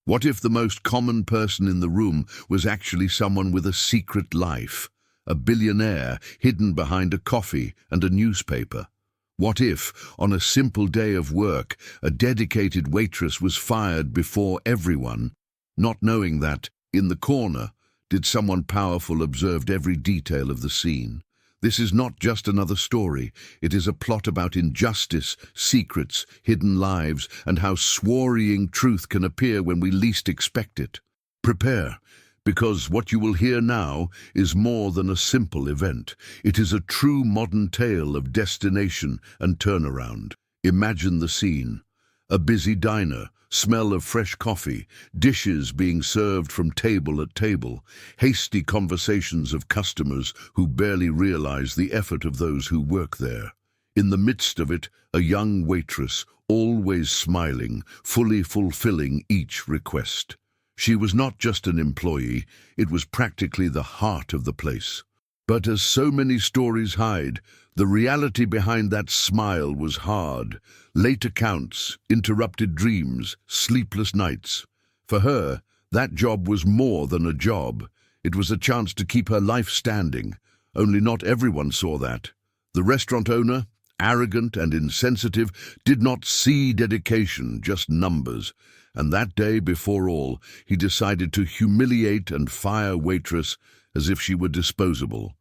What if the most common person in the room was actually someone with a secret life, a billionaire hidden behind a coffee and a newspaper? What if, on a simple day of work, a dedicated waitress was fired before everyone, not knowing that, in the corner, did someone powerful observed every detail of the scene? This is not just another story. It is a plot about injustice, secrets, hidden lives, and how worrying truth can appear when we least expect it. Prepare, because what you will hear now is more than a simple event. It is a true modern tale of destination and turnaround. Imagine the scene. A busy diner, smell of fresh coffee, dishes being served from table at table, hasty conversations of customers who barely realize the effort of those who work there. In the midst of it, a young waitress, always smiling, fully fulfilling each request. She was not just an employee, it was practically the heart of the place. But as so many stories hide, the reality behind that smile was hard. Late accounts, interrupted dreams, sleepless nights. For her, that job was more than a job. It was a chance to keep her life standing. Only not everyone saw that. The restaurant owner, arrogant and insensitive, did not see dedication, just numbers. And that day, before all, he decided to humiliate and fire Waitress as if she were disposable.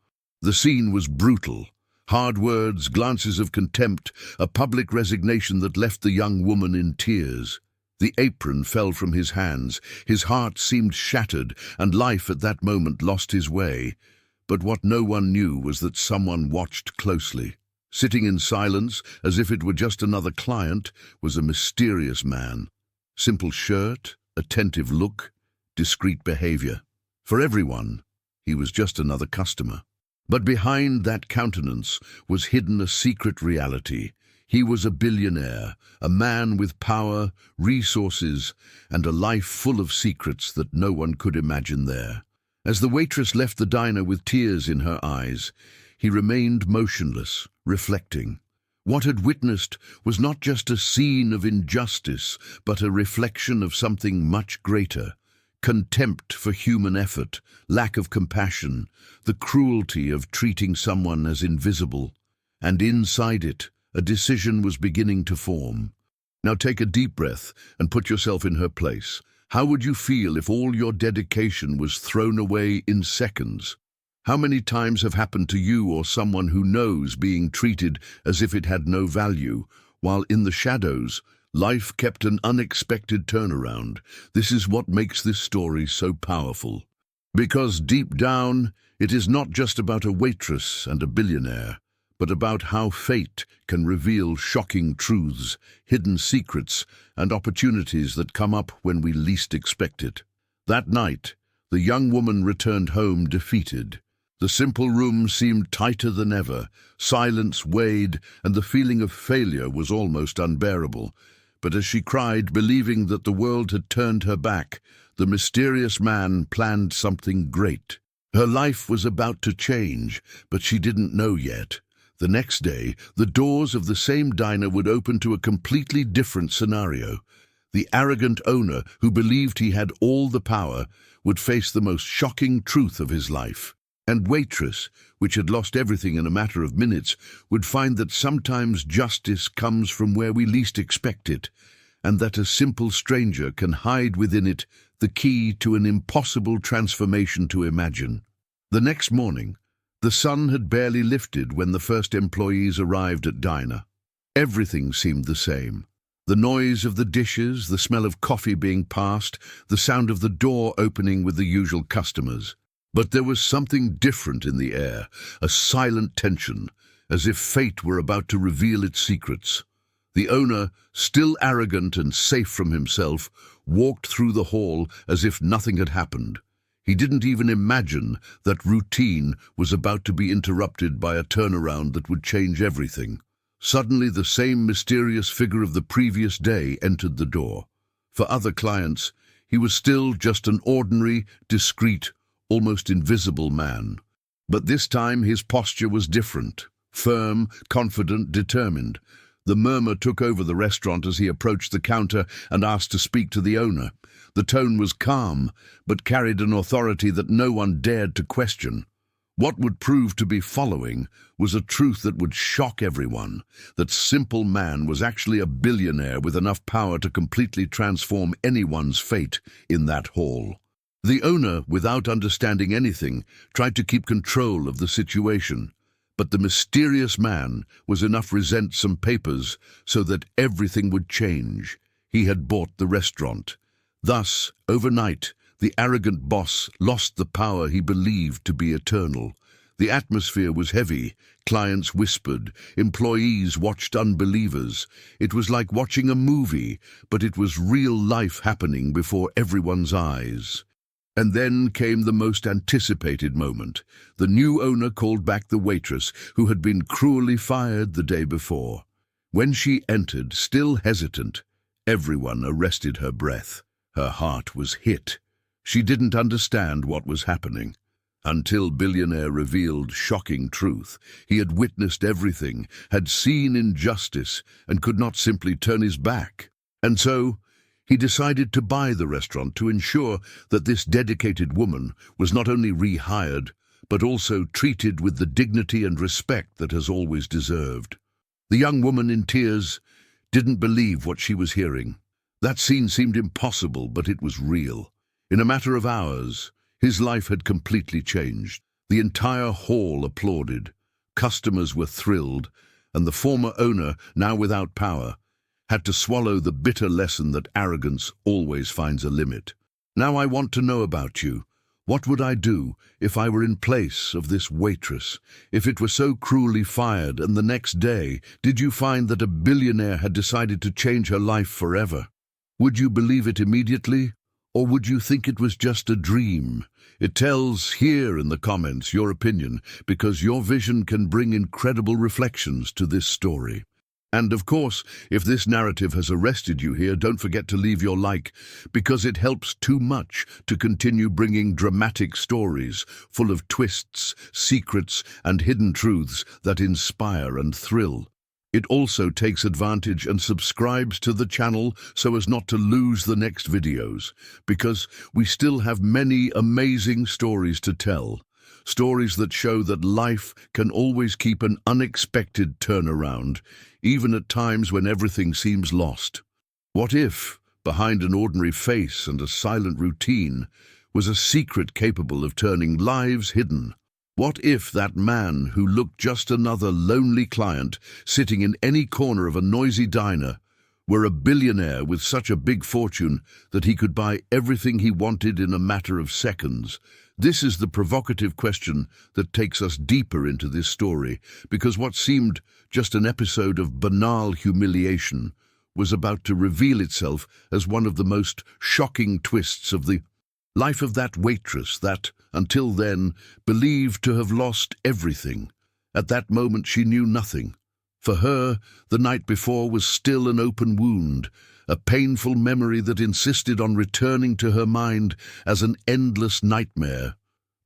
The scene was brutal. Hard words, glances of contempt, a public resignation that left the young woman in tears. The apron fell from his hands, his heart seemed shattered, and life at that moment lost his way. But what no one knew was that someone watched closely. Sitting in silence, as if it were just another client, was a mysterious man. Simple shirt, attentive look, discreet behavior. For everyone, he was just another customer. But behind that countenance was hidden a secret reality. He was a billionaire, a man with power, resources, and a life full of secrets that no one could imagine there. As the waitress left the diner with tears in her eyes, he remained motionless, reflecting. What had witnessed was not just a scene of injustice, but a reflection of something much greater. Contempt for human effort, lack of compassion, the cruelty of treating someone as invisible. And inside it, a decision was beginning to form. Now take a deep breath and put yourself in her place. How would you feel if all your dedication was thrown away in seconds? How many times have happened to you or someone who knows being treated as if it had no value, while in the shadows, life kept an unexpected turnaround? This is what makes this story so powerful. Because deep down, it is not just about a waitress and a billionaire, but about how fate can reveal shocking truths, hidden secrets, and opportunities that come up when we least expect it. That night, the young woman returned home defeated. The simple room seemed tighter than ever, silence weighed, and the feeling of failure was almost unbearable. But as she cried, believing that the world had turned her back, the mysterious man planned something great. Her life was about to change, but she didn't know yet. The next day, the doors of the same diner would open to a completely different scenario. The arrogant owner, who believed he had all the power, would face the most shocking truth of his life. And Waitress, which had lost everything in a matter of minutes, would find that sometimes justice comes from where we least expect it, and that a simple stranger can hide within it the key to an impossible transformation to imagine. The next morning, the sun had barely lifted when the first employees arrived at diner. Everything seemed the same. The noise of the dishes, the smell of coffee being passed, the sound of the door opening with the usual customers. But there was something different in the air, a silent tension, as if fate were about to reveal its secrets. The owner, still arrogant and safe from himself, walked through the hall as if nothing had happened. He didn't even imagine that routine was about to be interrupted by a turnaround that would change everything. Suddenly, the same mysterious figure of the previous day entered the door. For other clients, he was still just an ordinary, discreet, almost invisible man. But this time his posture was different, firm, confident, determined. The murmur took over the restaurant as he approached the counter and asked to speak to the owner. The tone was calm, but carried an authority that no one dared to question. What would prove to be following was a truth that would shock everyone: that simple man was actually a billionaire with enough power to completely transform anyone's fate in that hall. The owner, without understanding anything, tried to keep control of the situation. But the mysterious man was enough to resent some papers so that everything would change. He had bought the restaurant. Thus, overnight, the arrogant boss lost the power he believed to be eternal. The atmosphere was heavy. Clients whispered. Employees watched unbelievers. It was like watching a movie, but it was real life happening before everyone's eyes. And then came the most anticipated moment. The new owner called back the waitress who had been cruelly fired the day before. When she entered, still hesitant, everyone arrested her breath. Her heart was hit. She didn't understand what was happening. Until Billionaire revealed shocking truth. He had witnessed everything, had seen injustice, and could not simply turn his back. And so, he decided to buy the restaurant to ensure that this dedicated woman was not only rehired, but also treated with the dignity and respect that has always deserved. The young woman in tears didn't believe what she was hearing. That scene seemed impossible, but it was real. In a matter of hours, his life had completely changed. The entire hall applauded. Customers were thrilled, and the former owner, now without power, had to swallow the bitter lesson that arrogance always finds a limit. Now I want to know about you. What would I do if I were in place of this waitress? If it were so cruelly fired and the next day, did you find that a billionaire had decided to change her life forever? Would you believe it immediately? Or would you think it was just a dream? It tells here in the comments your opinion, because your vision can bring incredible reflections to this story. And of course, if this narrative has arrested you here, don't forget to leave your like, because it helps too much to continue bringing dramatic stories full of twists, secrets, and hidden truths that inspire and thrill. It also takes advantage and subscribes to the channel so as not to lose the next videos, because we still have many amazing stories to tell. Stories that show that life can always keep an unexpected turnaround, even at times when everything seems lost. What if, behind an ordinary face and a silent routine, was a secret capable of turning lives hidden? What if that man who looked just another lonely client sitting in any corner of a noisy diner were a billionaire with such a big fortune that he could buy everything he wanted in a matter of seconds? This is the provocative question that takes us deeper into this story, because what seemed just an episode of banal humiliation was about to reveal itself as one of the most shocking twists of the life of that waitress that, until then, believed to have lost everything. At that moment she knew nothing. For her, the night before was still an open wound, a painful memory that insisted on returning to her mind as an endless nightmare.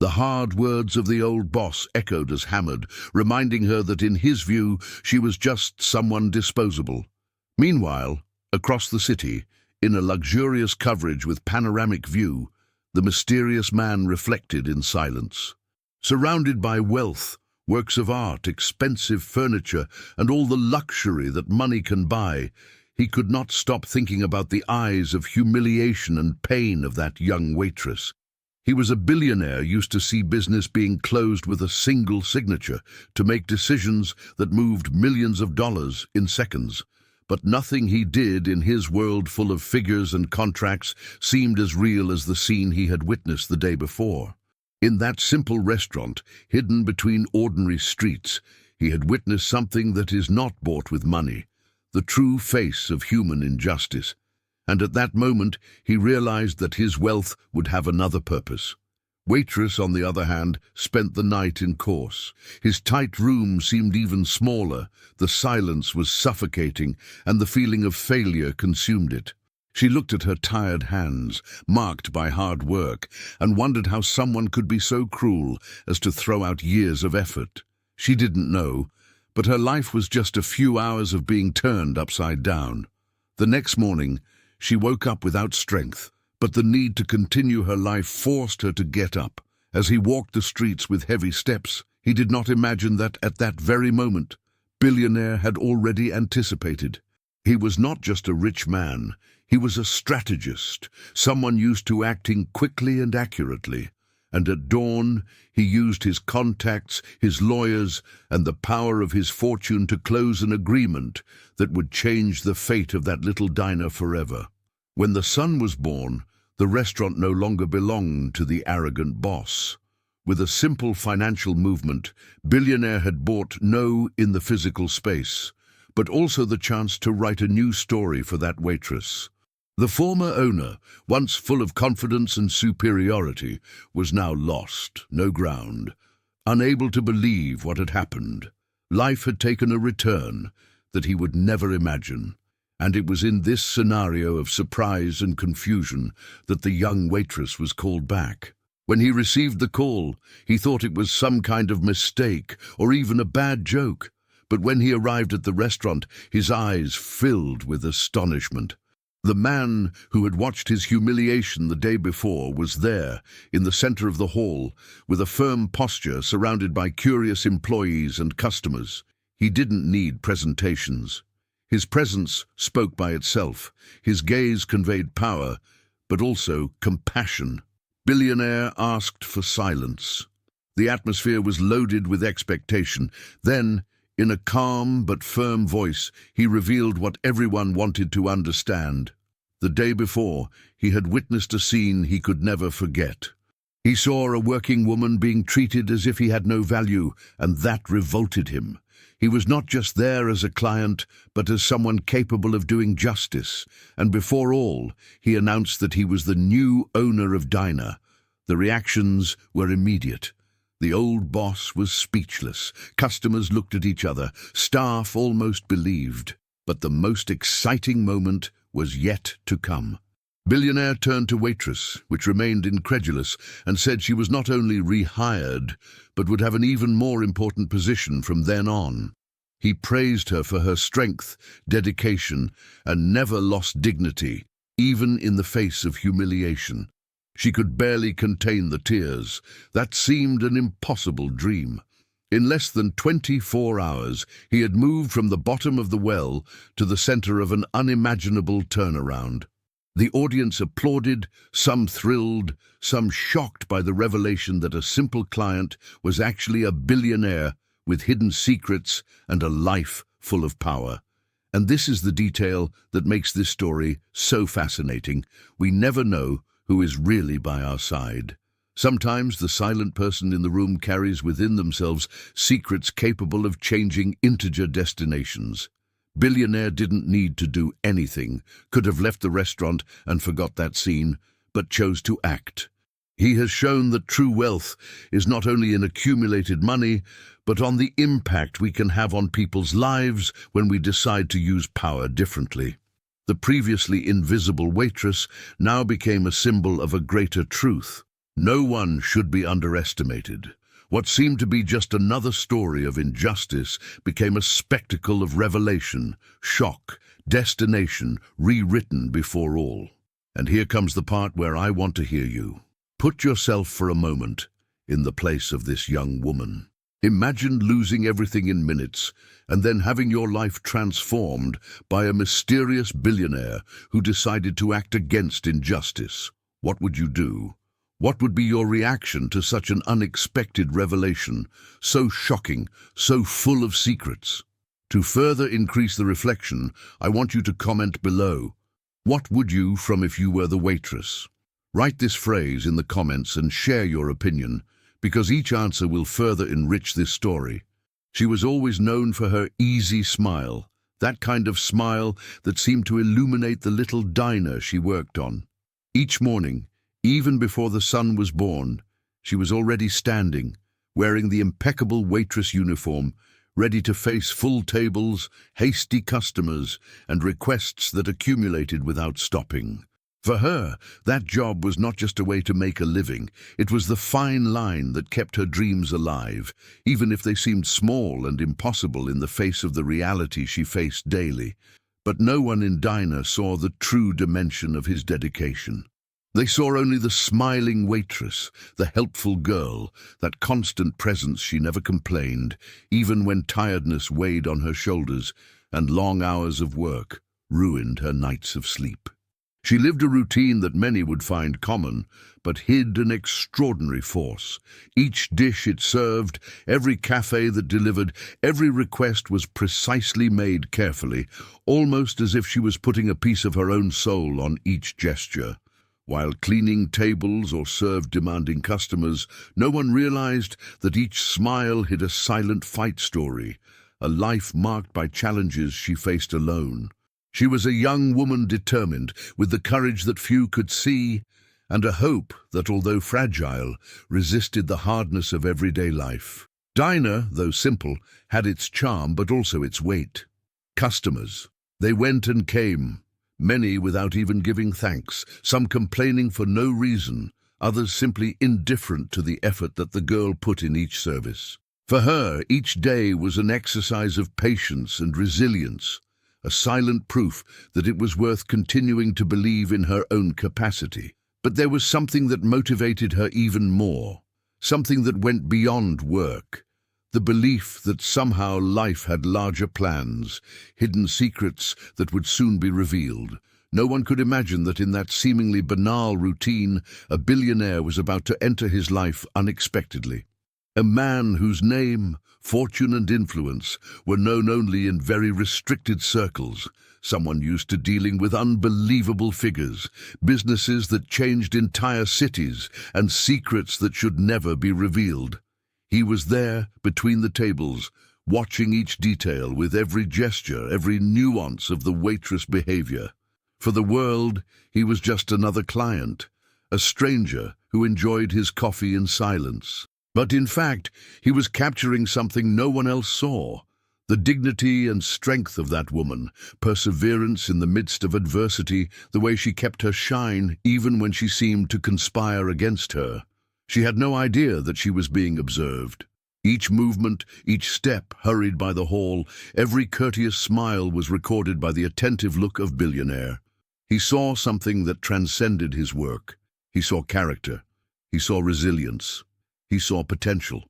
The hard words of the old boss echoed as hammered, reminding her that in his view she was just someone disposable. Meanwhile, across the city, in a luxurious coverage with panoramic view, the mysterious man reflected in silence. Surrounded by wealth, works of art, expensive furniture, and all the luxury that money can buy, he could not stop thinking about the eyes of humiliation and pain of that young waitress. He was a billionaire used to see business being closed with a single signature, to make decisions that moved millions of dollars in seconds. But nothing he did in his world full of figures and contracts seemed as real as the scene he had witnessed the day before. In that simple restaurant, hidden between ordinary streets, he had witnessed something that is not bought with money, the true face of human injustice. And at that moment, he realized that his wealth would have another purpose. Waitress, on the other hand, spent the night in course. His tight room seemed even smaller, the silence was suffocating, and the feeling of failure consumed it. She looked at her tired hands, marked by hard work, and wondered how someone could be so cruel as to throw out years of effort. She didn't know, But her life was just a few hours of being turned upside down. The next morning, she woke up without strength, but the need to continue her life forced her to get up. As he walked the streets with heavy steps, he did not imagine that at that very moment, Billionaire had already anticipated. He was not just a rich man, he was a strategist, someone used to acting quickly and accurately. And at dawn, he used his contacts, his lawyers, and the power of his fortune to close an agreement that would change the fate of that little diner forever. When the son was born, the restaurant no longer belonged to the arrogant boss. With a simple financial movement, Billionaire had bought in the physical space, but also the chance to write a new story for that waitress. The former owner, once full of confidence and superiority, was now lost, no ground, unable to believe what had happened. Life had taken a return that he would never imagine, and it was in this scenario of surprise and confusion that the young waitress was called back. When he received the call, he thought it was some kind of mistake or even a bad joke, but when he arrived at the restaurant, his eyes filled with astonishment. The man who had watched his humiliation the day before was there, in the center of the hall, with a firm posture surrounded by curious employees and customers. He didn't need presentations. His presence spoke by itself. His gaze conveyed power, but also compassion. Billionaire asked for silence. The atmosphere was loaded with expectation. Then, in a calm but firm voice, he revealed what everyone wanted to understand. The day before, he had witnessed a scene he could never forget. He saw a working woman being treated as if he had no value, and that revolted him. He was not just there as a client, but as someone capable of doing justice. And before all, he announced that he was the new owner of Diner. The reactions were immediate. The old boss was speechless. Customers looked at each other. Staff almost believed. But the most exciting moment was yet to come. Billionaire turned to Waitress, which remained incredulous, and said she was not only rehired, but would have an even more important position from then on. He praised her for her strength, dedication, and never lost dignity, even in the face of humiliation. She could barely contain the tears. That seemed an impossible dream. In less than 24 hours, he had moved from the bottom of the well to the center of an unimaginable turnaround. The audience applauded, some thrilled, some shocked by the revelation that a simple client was actually a billionaire with hidden secrets and a life full of power. And this is the detail that makes this story so fascinating. We never know who is really by our side. Sometimes the silent person in the room carries within themselves secrets capable of changing integer destinations. Billionaire didn't need to do anything, could have left the restaurant and forgot that scene, but chose to act. He has shown that true wealth is not only in accumulated money, but on the impact we can have on people's lives when we decide to use power differently. The previously invisible waitress now became a symbol of a greater truth. No one should be underestimated. What seemed to be just another story of injustice became a spectacle of revelation, shock, destination, rewritten before all. And here comes the part where I want to hear you. Put yourself for a moment in the place of this young woman. Imagine losing everything in minutes and then having your life transformed by a mysterious billionaire who decided to act against injustice. What would you do? What would be your reaction to such an unexpected revelation, so shocking, so full of secrets? To further increase the reflection, I want you to comment below. What would you from if you were the waitress? Write this phrase in the comments and share your opinion, because each answer will further enrich this story. She was always known for her easy smile, that kind of smile that seemed to illuminate the little diner she worked on. Each morning, even before the son was born, she was already standing, wearing the impeccable waitress uniform, ready to face full tables, hasty customers, and requests that accumulated without stopping. For her, that job was not just a way to make a living, it was the fine line that kept her dreams alive, even if they seemed small and impossible in the face of the reality she faced daily. But no one in Dinah saw the true dimension of his dedication. They saw only the smiling waitress, the helpful girl, that constant presence she never complained, even when tiredness weighed on her shoulders and long hours of work ruined her nights of sleep. She lived a routine that many would find common, but hid an extraordinary force. Each dish it served, every cafe that delivered, every request was precisely made carefully, almost as if she was putting a piece of her own soul on each gesture. While cleaning tables or served demanding customers, no one realized that each smile hid a silent fight story, a life marked by challenges she faced alone. She was a young woman determined, with the courage that few could see, and a hope that, although fragile, resisted the hardness of everyday life. Dinah, though simple, had its charm but also its weight. Customers. They went and came, many without even giving thanks, some complaining for no reason, others simply indifferent to the effort that the girl put in each service. For her, each day was an exercise of patience and resilience, a silent proof that it was worth continuing to believe in her own capacity. But there was something that motivated her even more, something that went beyond work, the belief that somehow life had larger plans, hidden secrets that would soon be revealed. No one could imagine that in that seemingly banal routine, a billionaire was about to enter his life unexpectedly. A man whose name, fortune and influence were known only in very restricted circles, someone used to dealing with unbelievable figures, businesses that changed entire cities, and secrets that should never be revealed. He was there, between the tables, watching each detail with every gesture, every nuance of the waitress behavior. For the world, he was just another client, a stranger who enjoyed his coffee in silence. But in fact, he was capturing something no one else saw. The dignity and strength of that woman, perseverance in the midst of adversity, the way she kept her shine even when she seemed to conspire against her. She had no idea that she was being observed. Each movement, each step hurried by the hall, every courteous smile was recorded by the attentive look of Billionaire. He saw something that transcended his work. He saw character. He saw resilience. He saw potential,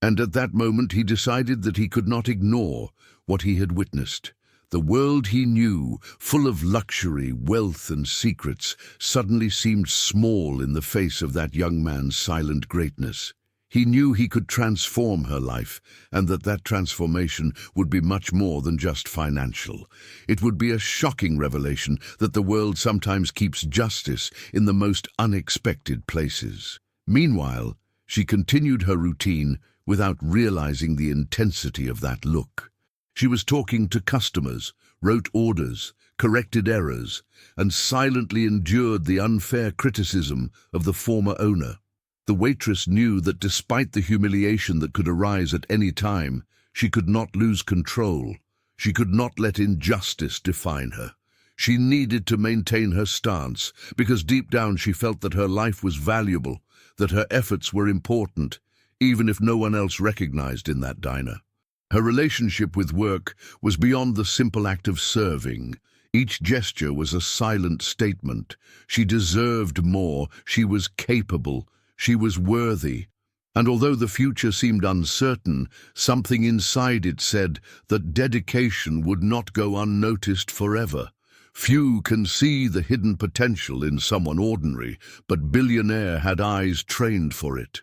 and at that moment he decided that he could not ignore what he had witnessed. The world he knew, full of luxury, wealth and secrets, suddenly seemed small in the face of that young man's silent greatness. He knew he could transform her life, and that transformation would be much more than just financial. It would be a shocking revelation that the world sometimes keeps justice in the most unexpected places. Meanwhile, she continued her routine without realizing the intensity of that look. She was talking to customers, wrote orders, corrected errors, and silently endured the unfair criticism of the former owner. The waitress knew that despite the humiliation that could arise at any time, she could not lose control. She could not let injustice define her. She needed to maintain her stance, because deep down she felt that her life was valuable, that her efforts were important, even if no one else recognized in that diner. Her relationship with work was beyond the simple act of serving. Each gesture was a silent statement. She deserved more, she was capable, she was worthy. And although the future seemed uncertain, something inside it said that dedication would not go unnoticed forever. Few can see the hidden potential in someone ordinary, but Billionaire had eyes trained for it.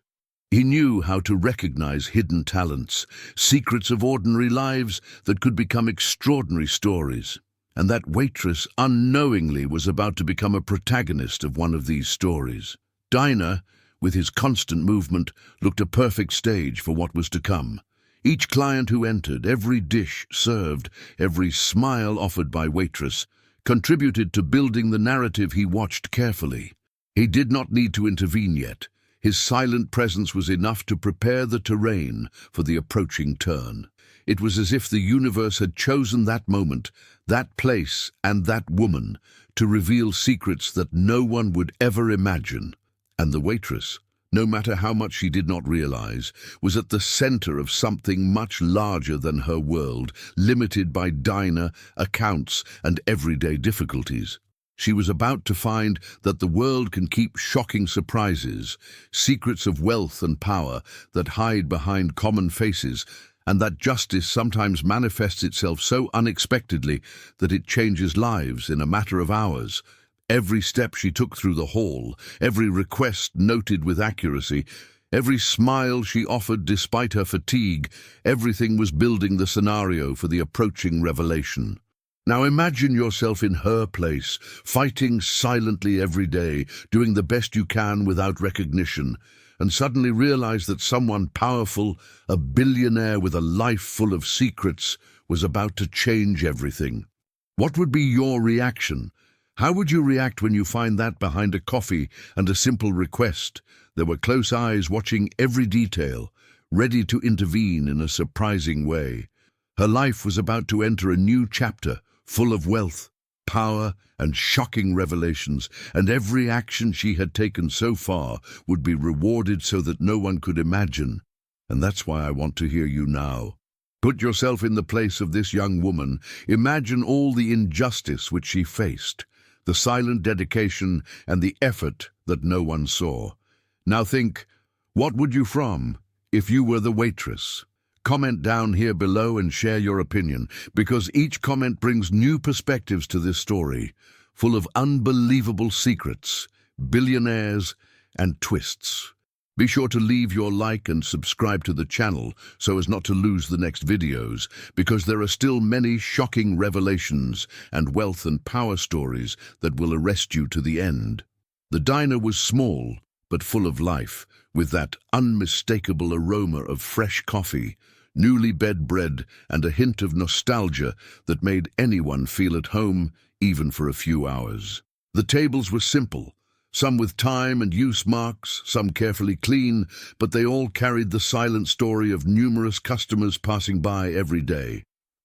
He knew how to recognize hidden talents, secrets of ordinary lives that could become extraordinary stories. And that waitress unknowingly was about to become a protagonist of one of these stories. Dinah, with his constant movement, looked a perfect stage for what was to come. Each client who entered, every dish served, every smile offered by Waitress, contributed to building the narrative he watched carefully. He did not need to intervene yet. His silent presence was enough to prepare the terrain for the approaching turn. It was as if the universe had chosen that moment, that place, and that woman to reveal secrets that no one would ever imagine. And the waitress, no matter how much she did not realize, was at the center of something much larger than her world, limited by diner, accounts, and everyday difficulties. She was about to find that the world can keep shocking surprises, secrets of wealth and power that hide behind common faces, and that justice sometimes manifests itself so unexpectedly that it changes lives in a matter of hours. Every step she took through the hall, every request noted with accuracy, every smile she offered despite her fatigue, everything was building the scenario for the approaching revelation. Now imagine yourself in her place, fighting silently every day, doing the best you can without recognition, and suddenly realize that someone powerful, a billionaire with a life full of secrets, was about to change everything. What would be your reaction? How would you react when you find that behind a coffee and a simple request? There were close eyes watching every detail, ready to intervene in a surprising way. Her life was about to enter a new chapter, full of wealth, power, and shocking revelations, and every action she had taken so far would be rewarded so that no one could imagine. And that's why I want to hear you now. Put yourself in the place of this young woman. Imagine all the injustice which she faced, the silent dedication and the effort that no one saw. Now think, what would you from if you were the waitress? Comment down here below and share your opinion, because each comment brings new perspectives to this story, full of unbelievable secrets, billionaires, and twists. Be sure to leave your like and subscribe to the channel so as not to lose the next videos, because there are still many shocking revelations and wealth and power stories that will arrest you to the end. The diner was small, but full of life, with that unmistakable aroma of fresh coffee, newly baked bread, and a hint of nostalgia that made anyone feel at home, even for a few hours. The tables were simple, some with time and use marks, some carefully clean, but they all carried the silent story of numerous customers passing by every day.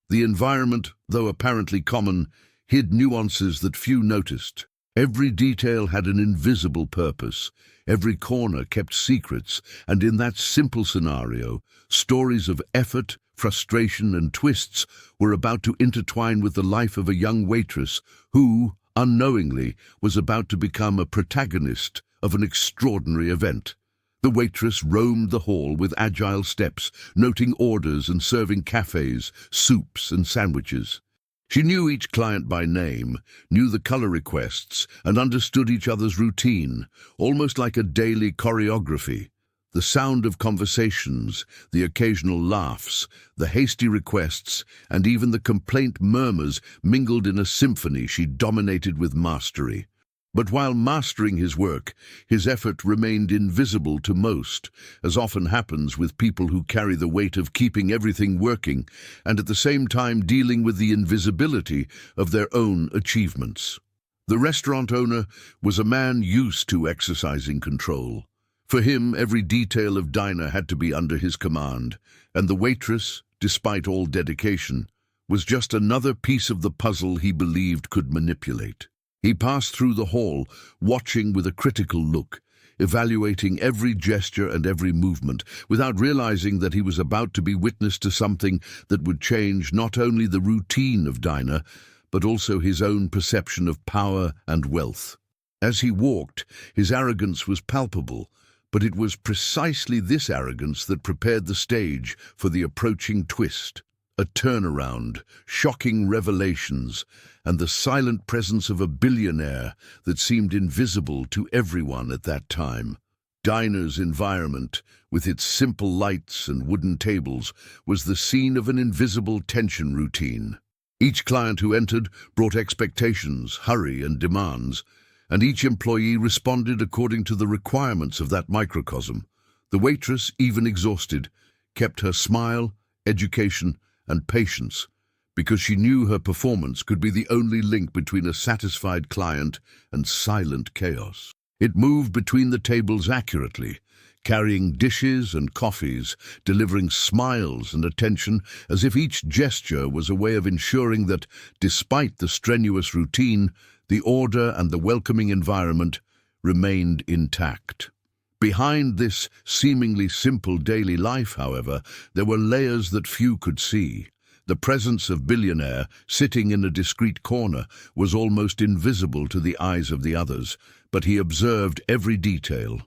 The environment, though apparently common, hid nuances that few noticed. Every detail had an invisible purpose. Every corner kept secrets, and in that simple scenario, stories of effort, frustration, and twists were about to intertwine with the life of a young waitress who, unknowingly, was about to become a protagonist of an extraordinary event. The waitress roamed the hall with agile steps, noting orders and serving cafes, soups, and sandwiches. She knew each client by name, knew the color requests, and understood each other's routine, almost like a daily choreography. The sound of conversations, the occasional laughs, the hasty requests, and even the complaint murmurs mingled in a symphony she dominated with mastery. But while mastering his work, his effort remained invisible to most, as often happens with people who carry the weight of keeping everything working and at the same time dealing with the invisibility of their own achievements. The restaurant owner was a man used to exercising control. For him, every detail of diner had to be under his command, and the waitress, despite all dedication, was just another piece of the puzzle he believed could manipulate. He passed through the hall, watching with a critical look, evaluating every gesture and every movement, without realizing that he was about to be witness to something that would change not only the routine of diner, but also his own perception of power and wealth. As he walked, his arrogance was palpable, but it was precisely this arrogance that prepared the stage for the approaching twist. A turnaround, shocking revelations, and the silent presence of a billionaire that seemed invisible to everyone at that time. Diner's environment, with its simple lights and wooden tables, was the scene of an invisible tension routine. Each client who entered brought expectations, hurry, and demands, and each employee responded according to the requirements of that microcosm. The waitress, even exhausted, kept her smile, education, and patience, because she knew her performance could be the only link between a satisfied client and silent chaos. It moved between the tables accurately, carrying dishes and coffees, delivering smiles and attention, as if each gesture was a way of ensuring that, despite the strenuous routine, the order and the welcoming environment remained intact. Behind this seemingly simple daily life, however, there were layers that few could see. The presence of Billionaire, sitting in a discreet corner, was almost invisible to the eyes of the others, but he observed every detail.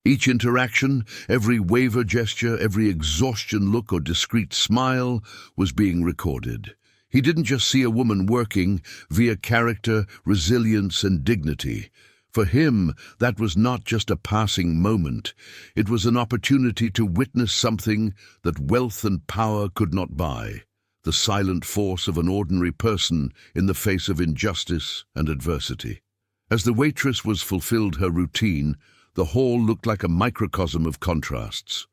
Each interaction, every waver gesture, every exhaustion look or discreet smile was being recorded. He didn't just see a woman working via character, resilience, and dignity. For him, that was not just a passing moment. It was an opportunity to witness something that wealth and power could not buy. The silent force of an ordinary person in the face of injustice and adversity. As the waitress was fulfilled her routine, the hall looked like a microcosm of contrasts.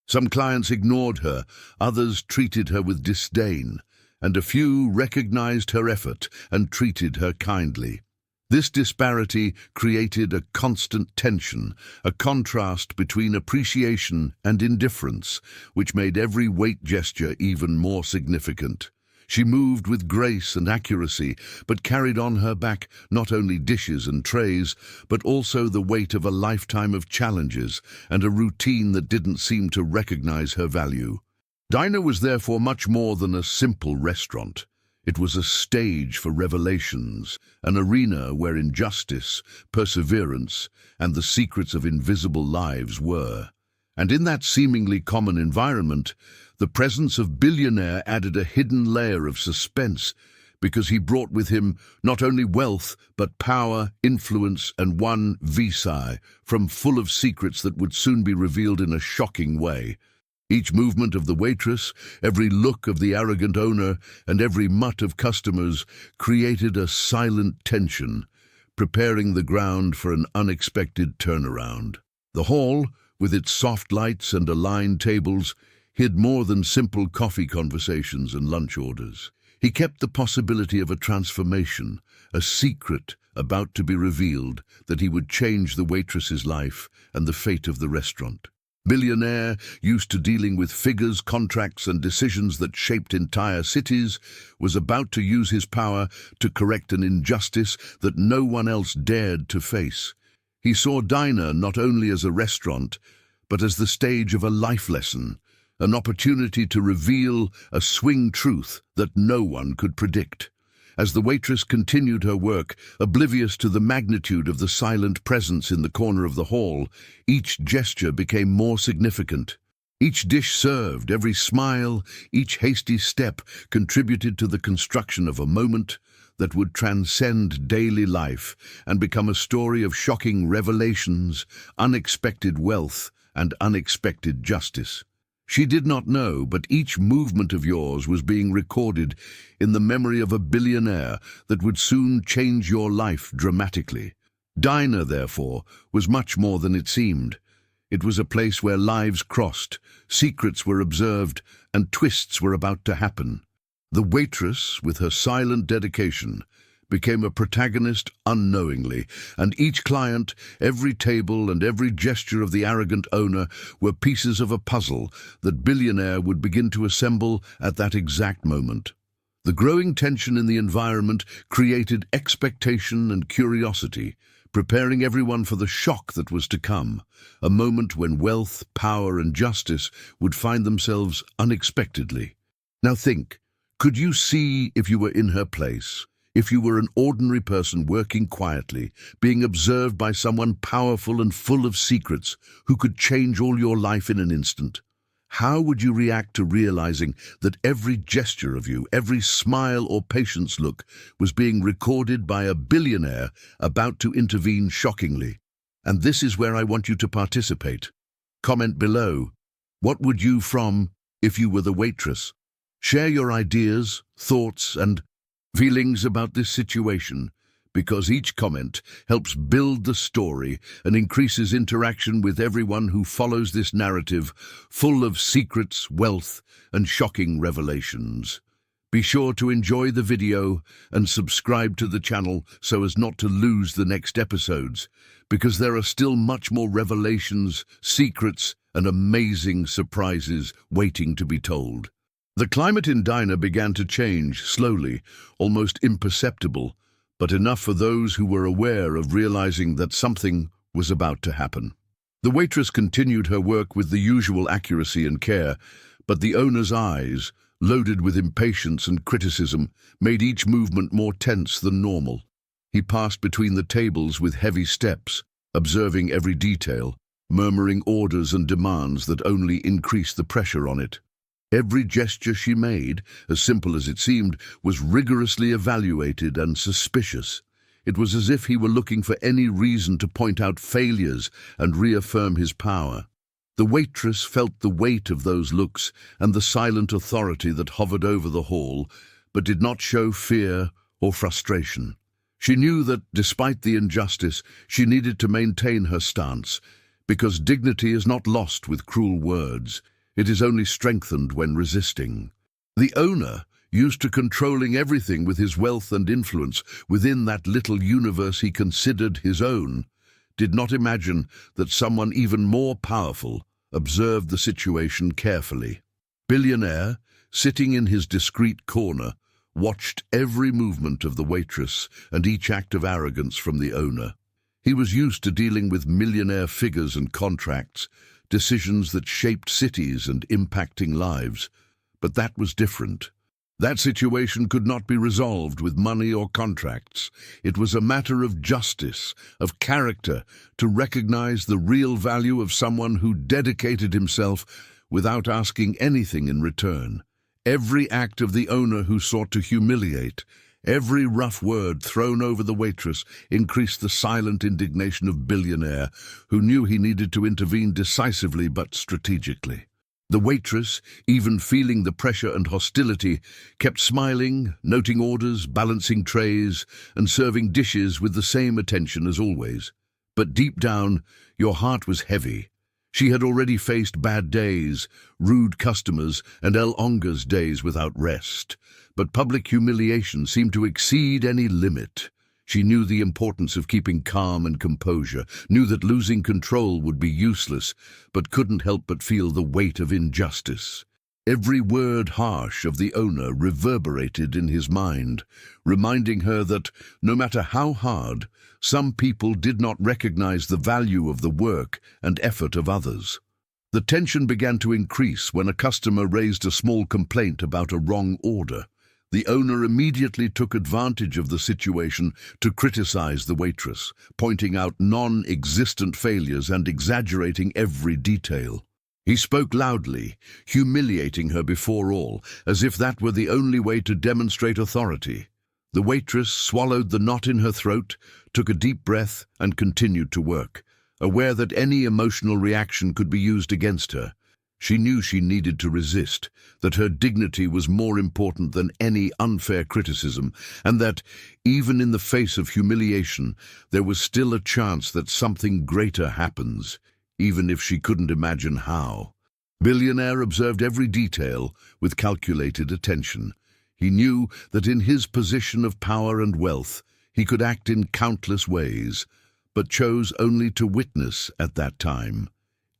Some clients ignored her, others treated her with disdain, and a few recognized her effort and treated her kindly. This disparity created a constant tension, a contrast between appreciation and indifference, which made every wait gesture even more significant. She moved with grace and accuracy, but carried on her back not only dishes and trays, but also the weight of a lifetime of challenges and a routine that didn't seem to recognize her value. Diner was therefore much more than a simple restaurant. It was a stage for revelations, an arena where injustice, perseverance, and the secrets of invisible lives were. And in that seemingly common environment, the presence of Billionaire added a hidden layer of suspense, because he brought with him not only wealth, but power, influence, and one visai, full of secrets that would soon be revealed in a shocking way. Each movement of the waitress, every look of the arrogant owner, and every mutt of customers created a silent tension, preparing the ground for an unexpected turnaround. The hall, with its soft lights and aligned tables, hid more than simple coffee conversations and lunch orders. He kept the possibility of a transformation, a secret about to be revealed that he would change the waitress's life and the fate of the restaurant. Billionaire, used to dealing with figures, contracts, and decisions that shaped entire cities, was about to use his power to correct an injustice that no one else dared to face. He saw Diner not only as a restaurant, but as the stage of a life lesson, an opportunity to reveal a swing truth that no one could predict. As the waitress continued her work, oblivious to the magnitude of the silent presence in the corner of the hall, each gesture became more significant. Each dish served, every smile, each hasty step contributed to the construction of a moment that would transcend daily life and become a story of shocking revelations, unexpected wealth, and unexpected justice. She did not know, but each movement of yours was being recorded in the memory of a billionaire that would soon change your life dramatically. Diner, therefore, was much more than it seemed. It was a place where lives crossed, secrets were observed, and twists were about to happen. The waitress, with her silent dedication, became a protagonist unknowingly, and each client, every table, and every gesture of the arrogant owner were pieces of a puzzle that Billionaire would begin to assemble at that exact moment. The growing tension in the environment created expectation and curiosity, preparing everyone for the shock that was to come, a moment when wealth, power, and justice would find themselves unexpectedly. Now think, could you see if you were in her place? If you were an ordinary person working quietly, being observed by someone powerful and full of secrets who could change all your life in an instant, how would you react to realizing that every gesture of you, every smile or patience look was being recorded by a billionaire about to intervene shockingly? And this is where I want you to participate. Comment below. What would you from if you were the waitress? Share your ideas, thoughts, and feelings about this situation, because each comment helps build the story and increases interaction with everyone who follows this narrative full of secrets, wealth, and shocking revelations. Be sure to enjoy the video and subscribe to the channel so as not to lose the next episodes, because there are still much more revelations, secrets, and amazing surprises waiting to be told. The climate in Diner began to change slowly, almost imperceptible, but enough for those who were aware of realizing that something was about to happen. The waitress continued her work with the usual accuracy and care, but the owner's eyes, loaded with impatience and criticism, made each movement more tense than normal. He passed between the tables with heavy steps, observing every detail, murmuring orders and demands that only increased the pressure on it. Every gesture she made, as simple as it seemed, was rigorously evaluated and suspicious. It was as if he were looking for any reason to point out failures and reaffirm his power. The waitress felt the weight of those looks and the silent authority that hovered over the hall, but did not show fear or frustration. She knew that, despite the injustice, she needed to maintain her stance, because dignity is not lost with cruel words. It is only strengthened when resisting. The owner, used to controlling everything with his wealth and influence within that little universe he considered his own, did not imagine that someone even more powerful observed the situation carefully. Billionaire, sitting in his discreet corner, watched every movement of the waitress and each act of arrogance from the owner. He was used to dealing with millionaire figures and contracts, decisions that shaped cities and impacting lives. But that was different. That situation could not be resolved with money or contracts. It was a matter of justice, of character, to recognize the real value of someone who dedicated himself without asking anything in return. Every act of the owner who sought to humiliate, every rough word thrown over the waitress increased the silent indignation of Billionaire, who knew he needed to intervene decisively but strategically. The waitress, even feeling the pressure and hostility, kept smiling, noting orders, balancing trays, and serving dishes with the same attention as always. But deep down, your heart was heavy. She had already faced bad days, rude customers, and El Onga's days without rest. But public humiliation seemed to exceed any limit. She knew the importance of keeping calm and composure, knew that losing control would be useless, but couldn't help but feel the weight of injustice. Every word harsh of the owner reverberated in his mind, reminding her that, no matter how hard, some people did not recognize the value of the work and effort of others. The tension began to increase when a customer raised a small complaint about a wrong order. The owner immediately took advantage of the situation to criticize the waitress, pointing out non-existent failures and exaggerating every detail. He spoke loudly, humiliating her before all, as if that were the only way to demonstrate authority. The waitress swallowed the knot in her throat, took a deep breath, and continued to work, aware that any emotional reaction could be used against her. She knew she needed to resist, that her dignity was more important than any unfair criticism, and that, even in the face of humiliation, there was still a chance that something greater happens, even if she couldn't imagine how. Billionaire observed every detail with calculated attention. He knew that in his position of power and wealth, he could act in countless ways, but chose only to witness at that time.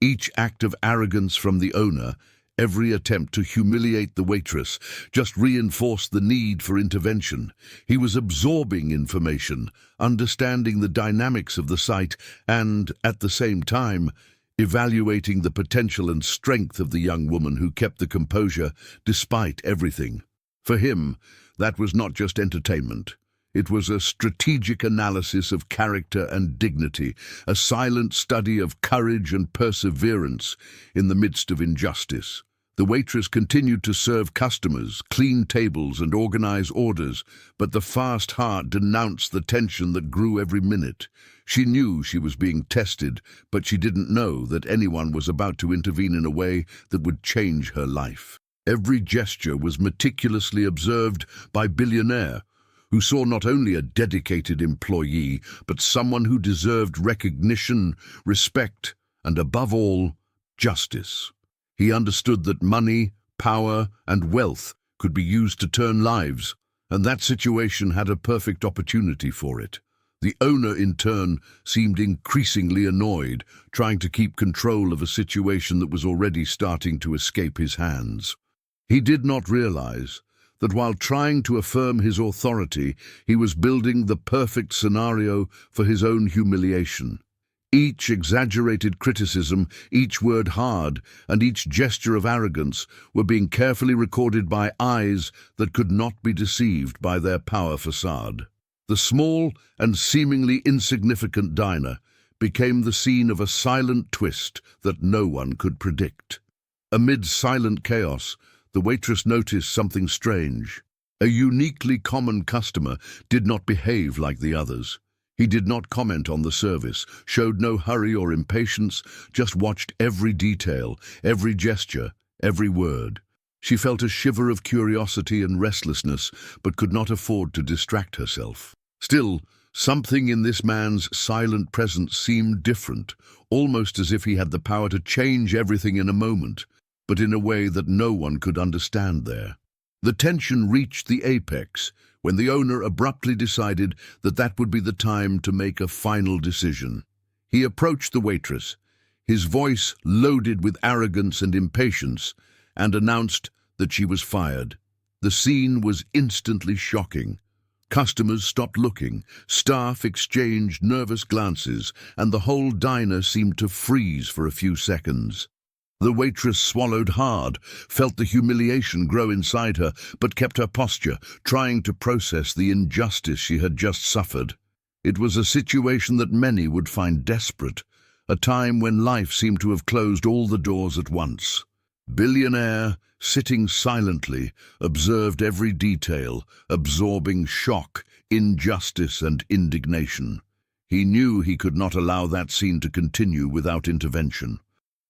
Each act of arrogance from the owner, every attempt to humiliate the waitress, just reinforced the need for intervention. He was absorbing information, understanding the dynamics of the site, and, at the same time, evaluating the potential and strength of the young woman who kept the composure despite everything. For him, that was not just entertainment. It was a strategic analysis of character and dignity, a silent study of courage and perseverance in the midst of injustice. The waitress continued to serve customers, clean tables, and organize orders, but the fast heart denounced the tension that grew every minute. She knew she was being tested, but she didn't know that anyone was about to intervene in a way that would change her life. Every gesture was meticulously observed by Billionaire, who saw not only a dedicated employee, but someone who deserved recognition, respect, and above all, justice. He understood that money, power, and wealth could be used to turn lives, and that situation had a perfect opportunity for it. The owner, in turn, seemed increasingly annoyed, trying to keep control of a situation that was already starting to escape his hands. He did not realize that while trying to affirm his authority, he was building the perfect scenario for his own humiliation. Each exaggerated criticism, each word hard, and each gesture of arrogance were being carefully recorded by eyes that could not be deceived by their power facade. The small and seemingly insignificant diner became the scene of a silent twist that no one could predict. Amid silent chaos, the waitress noticed something strange. A uniquely common customer did not behave like the others. He did not comment on the service, showed no hurry or impatience, just watched every detail, every gesture, every word. She felt a shiver of curiosity and restlessness, but could not afford to distract herself. Still, something in this man's silent presence seemed different, almost as if he had the power to change everything in a moment, but in a way that no one could understand there. The tension reached the apex when the owner abruptly decided that that would be the time to make a final decision. He approached the waitress, his voice loaded with arrogance and impatience, and announced that she was fired. The scene was instantly shocking. Customers stopped looking, staff exchanged nervous glances, and the whole diner seemed to freeze for a few seconds. The waitress swallowed hard, felt the humiliation grow inside her, but kept her posture, trying to process the injustice she had just suffered. It was a situation that many would find desperate, a time when life seemed to have closed all the doors at once. Billionaire, sitting silently, observed every detail, absorbing shock, injustice, and indignation. He knew he could not allow that scene to continue without intervention.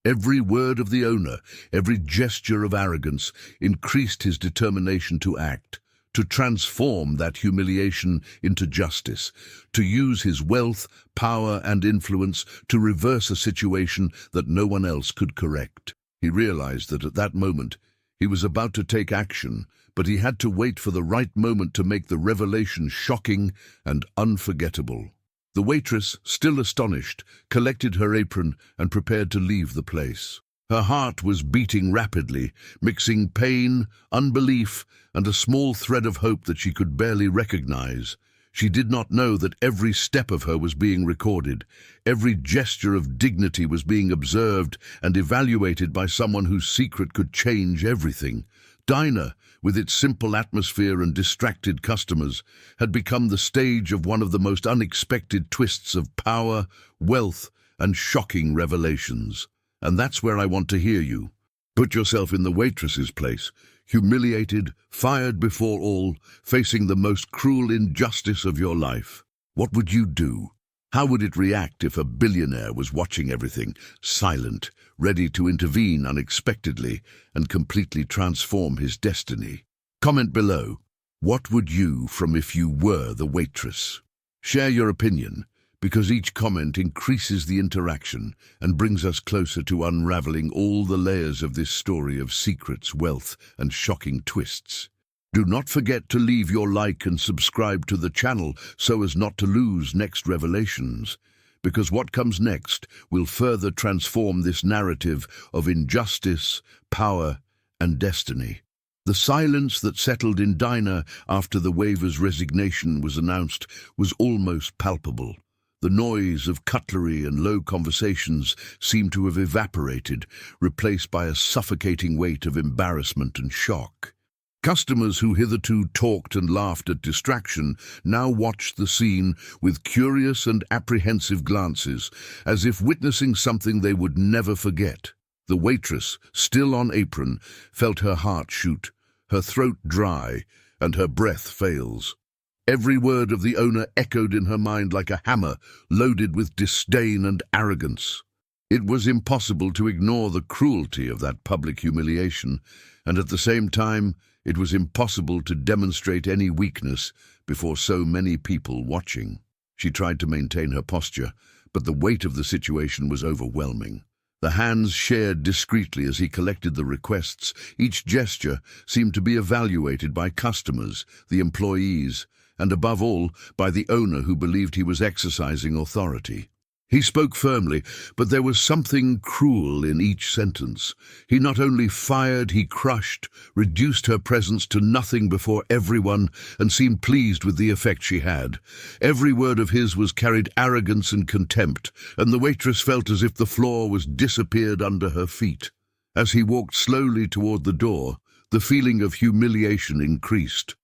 Every word of the owner, every gesture of arrogance, increased his determination to act, to transform that humiliation into justice, to use his wealth, power, and influence to reverse a situation that no one else could correct. He realized that at that moment, he was about to take action, but he had to wait for the right moment to make the revelation shocking and unforgettable. The waitress, still astonished, collected her apron and prepared to leave the place. Her heart was beating rapidly, mixing pain, unbelief, and a small thread of hope that she could barely recognize. She did not know that every step of her was being recorded. Every gesture of dignity was being observed and evaluated by someone whose secret could change everything. Diner, with its simple atmosphere and distracted customers, had become the stage of one of the most unexpected twists of power, wealth, and shocking revelations. And that's where I want to hear you. Put yourself in the waitress's place, humiliated, fired before all, facing the most cruel injustice of your life. What would you do? How would it react if a billionaire was watching everything, silent, ready to intervene unexpectedly and completely transform his destiny? Comment below. What would you from if you were the waitress? Share your opinion, because each comment increases the interaction and brings us closer to unraveling all the layers of this story of secrets, wealth, and shocking twists. Do not forget to leave your like and subscribe to the channel so as not to lose next revelations, because what comes next will further transform this narrative of injustice, power, and destiny. The silence that settled in Diner after the waiver's resignation was announced was almost palpable. The noise of cutlery and low conversations seemed to have evaporated, replaced by a suffocating weight of embarrassment and shock. Customers who hitherto talked and laughed at distraction now watched the scene with curious and apprehensive glances, as if witnessing something they would never forget. The waitress, still on apron, felt her heart shoot, her throat dry, and her breath fails. Every word of the owner echoed in her mind like a hammer, loaded with disdain and arrogance. It was impossible to ignore the cruelty of that public humiliation, and at the same time, it was impossible to demonstrate any weakness before so many people watching. She tried to maintain her posture, but the weight of the situation was overwhelming. The hands shared discreetly as he collected the requests. Each gesture seemed to be evaluated by customers, the employees, and above all, by the owner who believed he was exercising authority. He spoke firmly, but there was something cruel in each sentence. He not only fired, he crushed, reduced her presence to nothing before everyone, and seemed pleased with the effect she had. Every word of his was carried arrogance and contempt, and the waitress felt as if the floor was disappeared under her feet. As he walked slowly toward the door, the feeling of humiliation increased.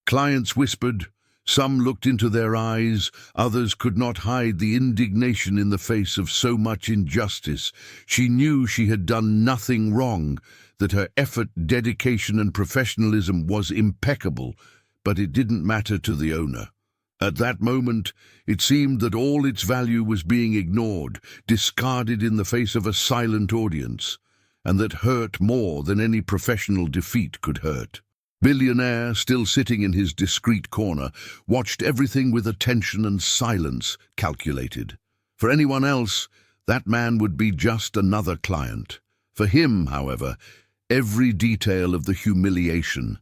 Clients whispered. Some looked into their eyes, others could not hide the indignation in the face of so much injustice. She knew she had done nothing wrong, that her effort, dedication, and professionalism was impeccable, but it didn't matter to the owner. At that moment, it seemed that all its value was being ignored, discarded in the face of a silent audience, and that hurt more than any professional defeat could hurt. Billionaire, still sitting in his discreet corner, watched everything with attention and silence calculated. For anyone else, that man would be just another client. For him, however, every detail of the humiliation,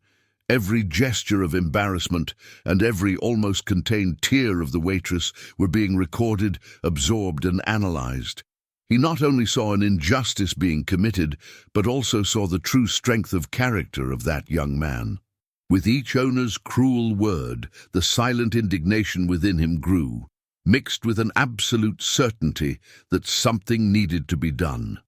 every gesture of embarrassment, and every almost contained tear of the waitress were being recorded, absorbed, and analyzed. He not only saw an injustice being committed, but also saw the true strength of character of that young man. With each owner's cruel word, the silent indignation within him grew, mixed with an absolute certainty that something needed to be done.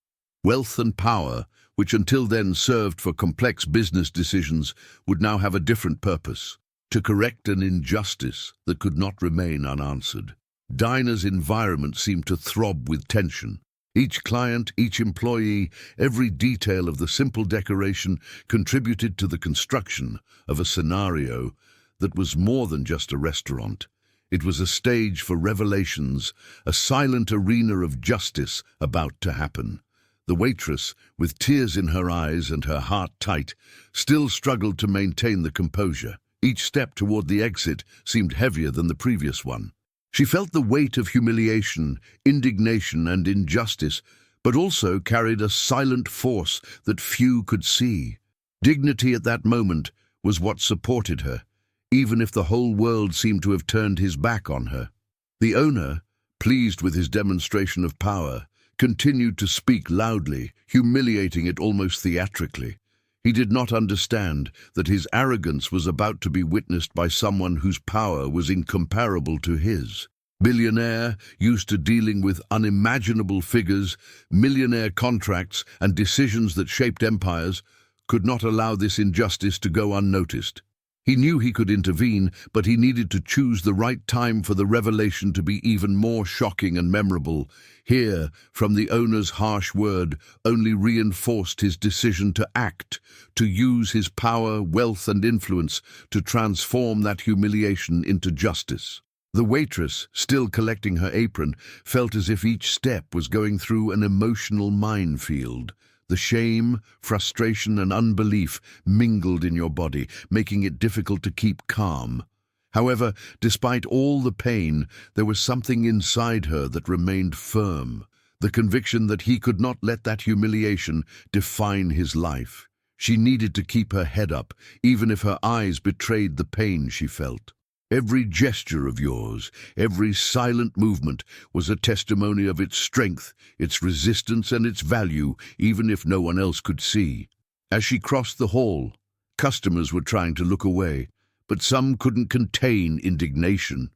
Wealth and power, which until then served for complex business decisions, would now have a different purpose: to correct an injustice that could not remain unanswered. Dinah's environment seemed to throb with tension. Each client, each employee, every detail of the simple decoration contributed to the construction of a scenario that was more than just a restaurant. It was a stage for revelations, a silent arena of justice about to happen. The waitress, with tears in her eyes and her heart tight, still struggled to maintain the composure. Each step toward the exit seemed heavier than the previous one. She felt the weight of humiliation, indignation, and injustice, but also carried a silent force that few could see. Dignity at that moment was what supported her, even if the whole world seemed to have turned his back on her. The owner, pleased with his demonstration of power, continued to speak loudly, humiliating it almost theatrically. He did not understand that his arrogance was about to be witnessed by someone whose power was incomparable to his. Billionaire, used to dealing with unimaginable figures, millionaire contracts, and decisions that shaped empires, could not allow this injustice to go unnoticed. He knew he could intervene, but he needed to choose the right time for the revelation to be even more shocking and memorable. Here, from the owner's harsh word, only reinforced his decision to act, to use his power, wealth, and influence to transform that humiliation into justice. The waitress, still collecting her apron, felt as if each step was going through an emotional minefield. The shame, frustration, and unbelief mingled in your body, making it difficult to keep calm. However, despite all the pain, there was something inside her that remained firm, the conviction that he could not let that humiliation define his life. She needed to keep her head up, even if her eyes betrayed the pain she felt. Every gesture of yours, every silent movement was a testimony of its strength, its resistance, and its value, even if no one else could see. As she crossed the hall, customers were trying to look away, but some couldn't contain indignation.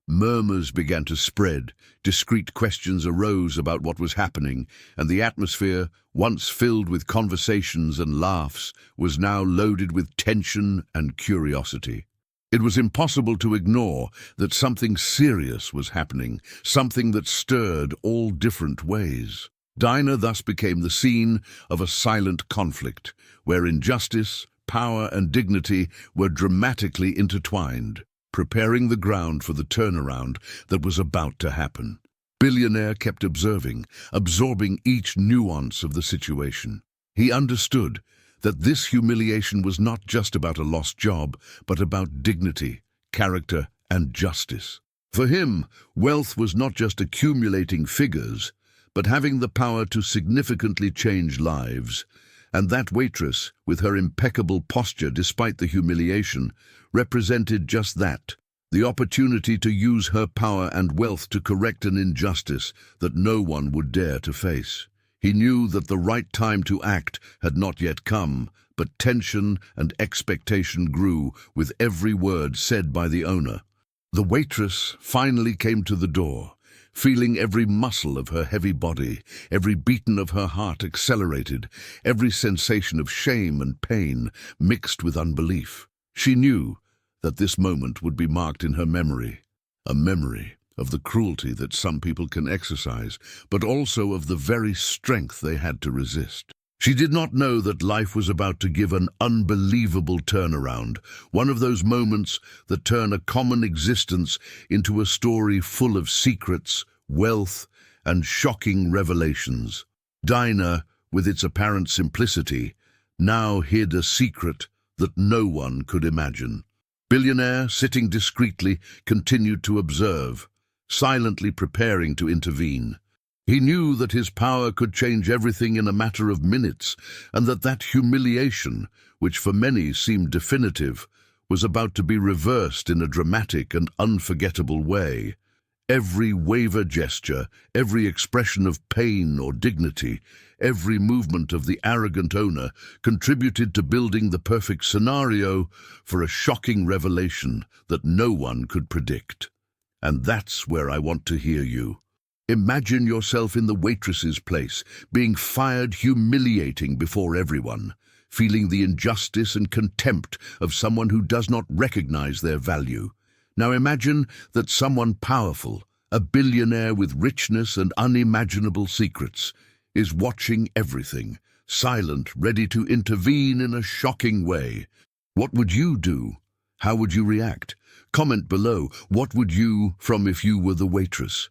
Murmurs began to spread, discreet questions arose about what was happening, and the atmosphere, once filled with conversations and laughs, was now loaded with tension and curiosity. It was impossible to ignore that something serious was happening, something that stirred all different ways. Dinah thus became the scene of a silent conflict, where injustice, power, and dignity were dramatically intertwined, preparing the ground for the turnaround that was about to happen. Billionaire kept absorbing each nuance of the situation. He understood that this humiliation was not just about a lost job, but about dignity, character, and justice. For him, wealth was not just accumulating figures, but having the power to significantly change lives. And that waitress, with her impeccable posture despite the humiliation, represented just that, the opportunity to use her power and wealth to correct an injustice that no one would dare to face. He knew that the right time to act had not yet come, but tension and expectation grew with every word said by the owner. The waitress finally came to the door, feeling every muscle of her heavy body, every beating of her heart accelerated, every sensation of shame and pain mixed with unbelief. She knew that this moment would be marked in her memory, a memory of the cruelty that some people can exercise, but also of the very strength they had to resist. She did not know that life was about to give an unbelievable turnaround, one of those moments that turn a common existence into a story full of secrets, wealth, and shocking revelations. Dinah, with its apparent simplicity, now hid a secret that no one could imagine. Billionaire, sitting discreetly, continued to observe, silently preparing to intervene. He knew that his power could change everything in a matter of minutes, and that humiliation, which for many seemed definitive, was about to be reversed in a dramatic and unforgettable way. Every waiver gesture, every expression of pain or dignity, every movement of the arrogant owner contributed to building the perfect scenario for a shocking revelation that no one could predict. And that's where I want to hear you. Imagine yourself in the waitress's place, being fired, humiliating before everyone, feeling the injustice and contempt of someone who does not recognize their value. Now imagine that someone powerful, a billionaire with richness and unimaginable secrets, is watching everything, silent, ready to intervene in a shocking way. What would you do? How would you react? Comment below, what would you from if you were the waitress?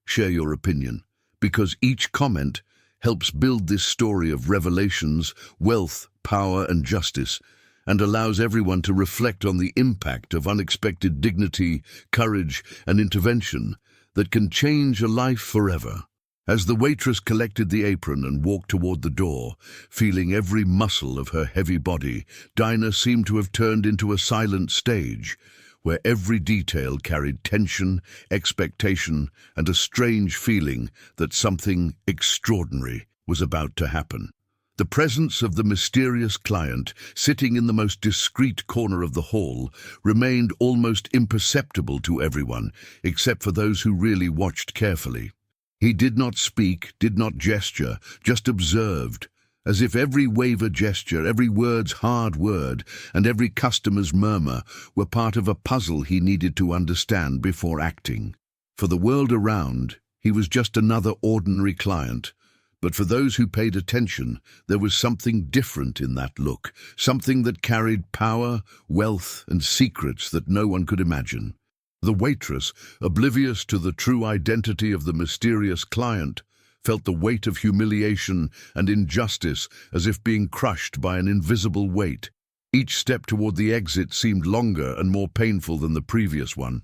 Share your opinion, because each comment helps build this story of revelations, wealth, power, and justice, and allows everyone to reflect on the impact of unexpected dignity, courage, and intervention that can change a life forever. As the waitress collected the apron and walked toward the door, feeling every muscle of her heavy body, Dinah seemed to have turned into a silent stage, where every detail carried tension, expectation, and a strange feeling that something extraordinary was about to happen. The presence of the mysterious client, sitting in the most discreet corner of the hall, remained almost imperceptible to everyone, except for those who really watched carefully. He did not speak, did not gesture, just observed, as if every waiver gesture, every word's hard word, and every customer's murmur were part of a puzzle he needed to understand before acting. For the world around, he was just another ordinary client, but for those who paid attention, there was something different in that look, something that carried power, wealth, and secrets that no one could imagine. The waitress, oblivious to the true identity of the mysterious client, felt the weight of humiliation and injustice as if being crushed by an invisible weight. Each step toward the exit seemed longer and more painful than the previous one.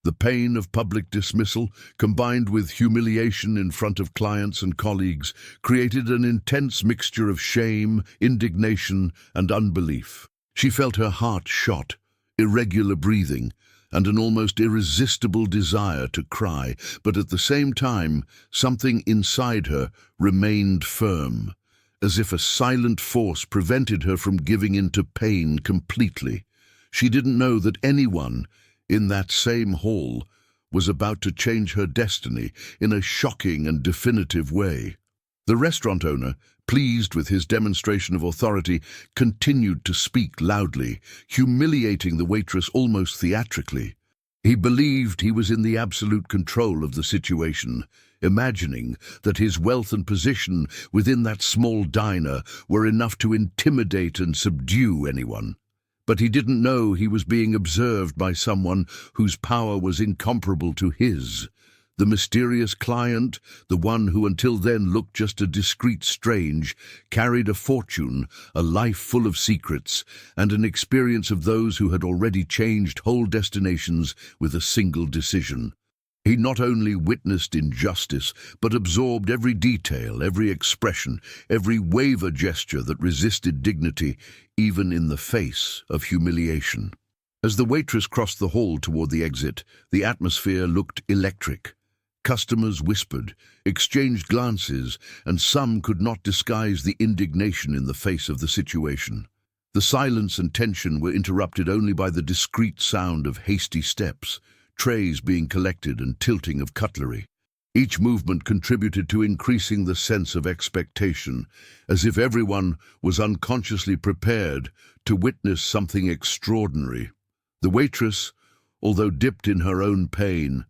The pain of public dismissal, combined with humiliation in front of clients and colleagues, created an intense mixture of shame, indignation, and unbelief. She felt her heart shot, irregular breathing, and an almost irresistible desire to cry, but at the same time, something inside her remained firm, as if a silent force prevented her from giving in to pain completely. She didn't know that anyone in that same hall was about to change her destiny in a shocking and definitive way. The restaurant owner, pleased with his demonstration of authority, continued to speak loudly, humiliating the waitress almost theatrically. He believed he was in the absolute control of the situation, imagining that his wealth and position within that small diner were enough to intimidate and subdue anyone. But he didn't know he was being observed by someone whose power was incomparable to his. The mysterious client, the one who until then looked just a discreet strange, carried a fortune, a life full of secrets, and an experience of those who had already changed whole destinations with a single decision. He not only witnessed injustice, but absorbed every detail, every expression, every waver gesture that resisted dignity, even in the face of humiliation. As the waitress crossed the hall toward the exit, the atmosphere looked electric. Customers whispered, exchanged glances, and some could not disguise the indignation in the face of the situation. The silence and tension were interrupted only by the discreet sound of hasty steps, trays being collected and tilting of cutlery. Each movement contributed to increasing the sense of expectation, as if everyone was unconsciously prepared to witness something extraordinary. The waitress, although dipped in her own pain,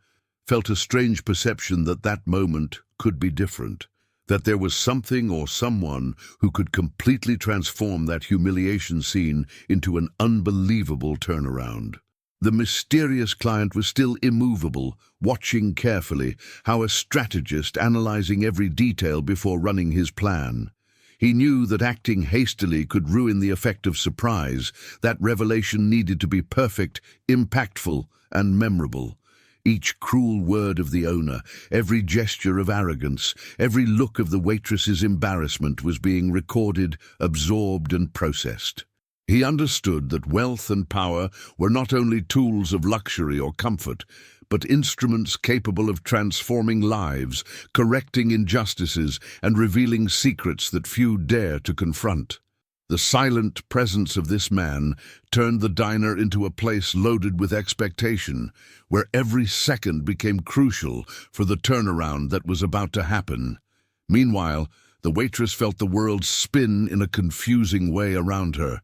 felt a strange perception that that moment could be different, that there was something or someone who could completely transform that humiliation scene into an unbelievable turnaround. The mysterious client was still immovable, watching carefully, how a strategist analyzing every detail before running his plan. He knew that acting hastily could ruin the effect of surprise. That revelation needed to be perfect, impactful, and memorable. Each cruel word of the owner, every gesture of arrogance, every look of the waitress's embarrassment was being recorded, absorbed, and processed. He understood that wealth and power were not only tools of luxury or comfort, but instruments capable of transforming lives, correcting injustices, and revealing secrets that few dare to confront. The silent presence of this man turned the diner into a place loaded with expectation, where every second became crucial for the turnaround that was about to happen. Meanwhile, the waitress felt the world spin in a confusing way around her.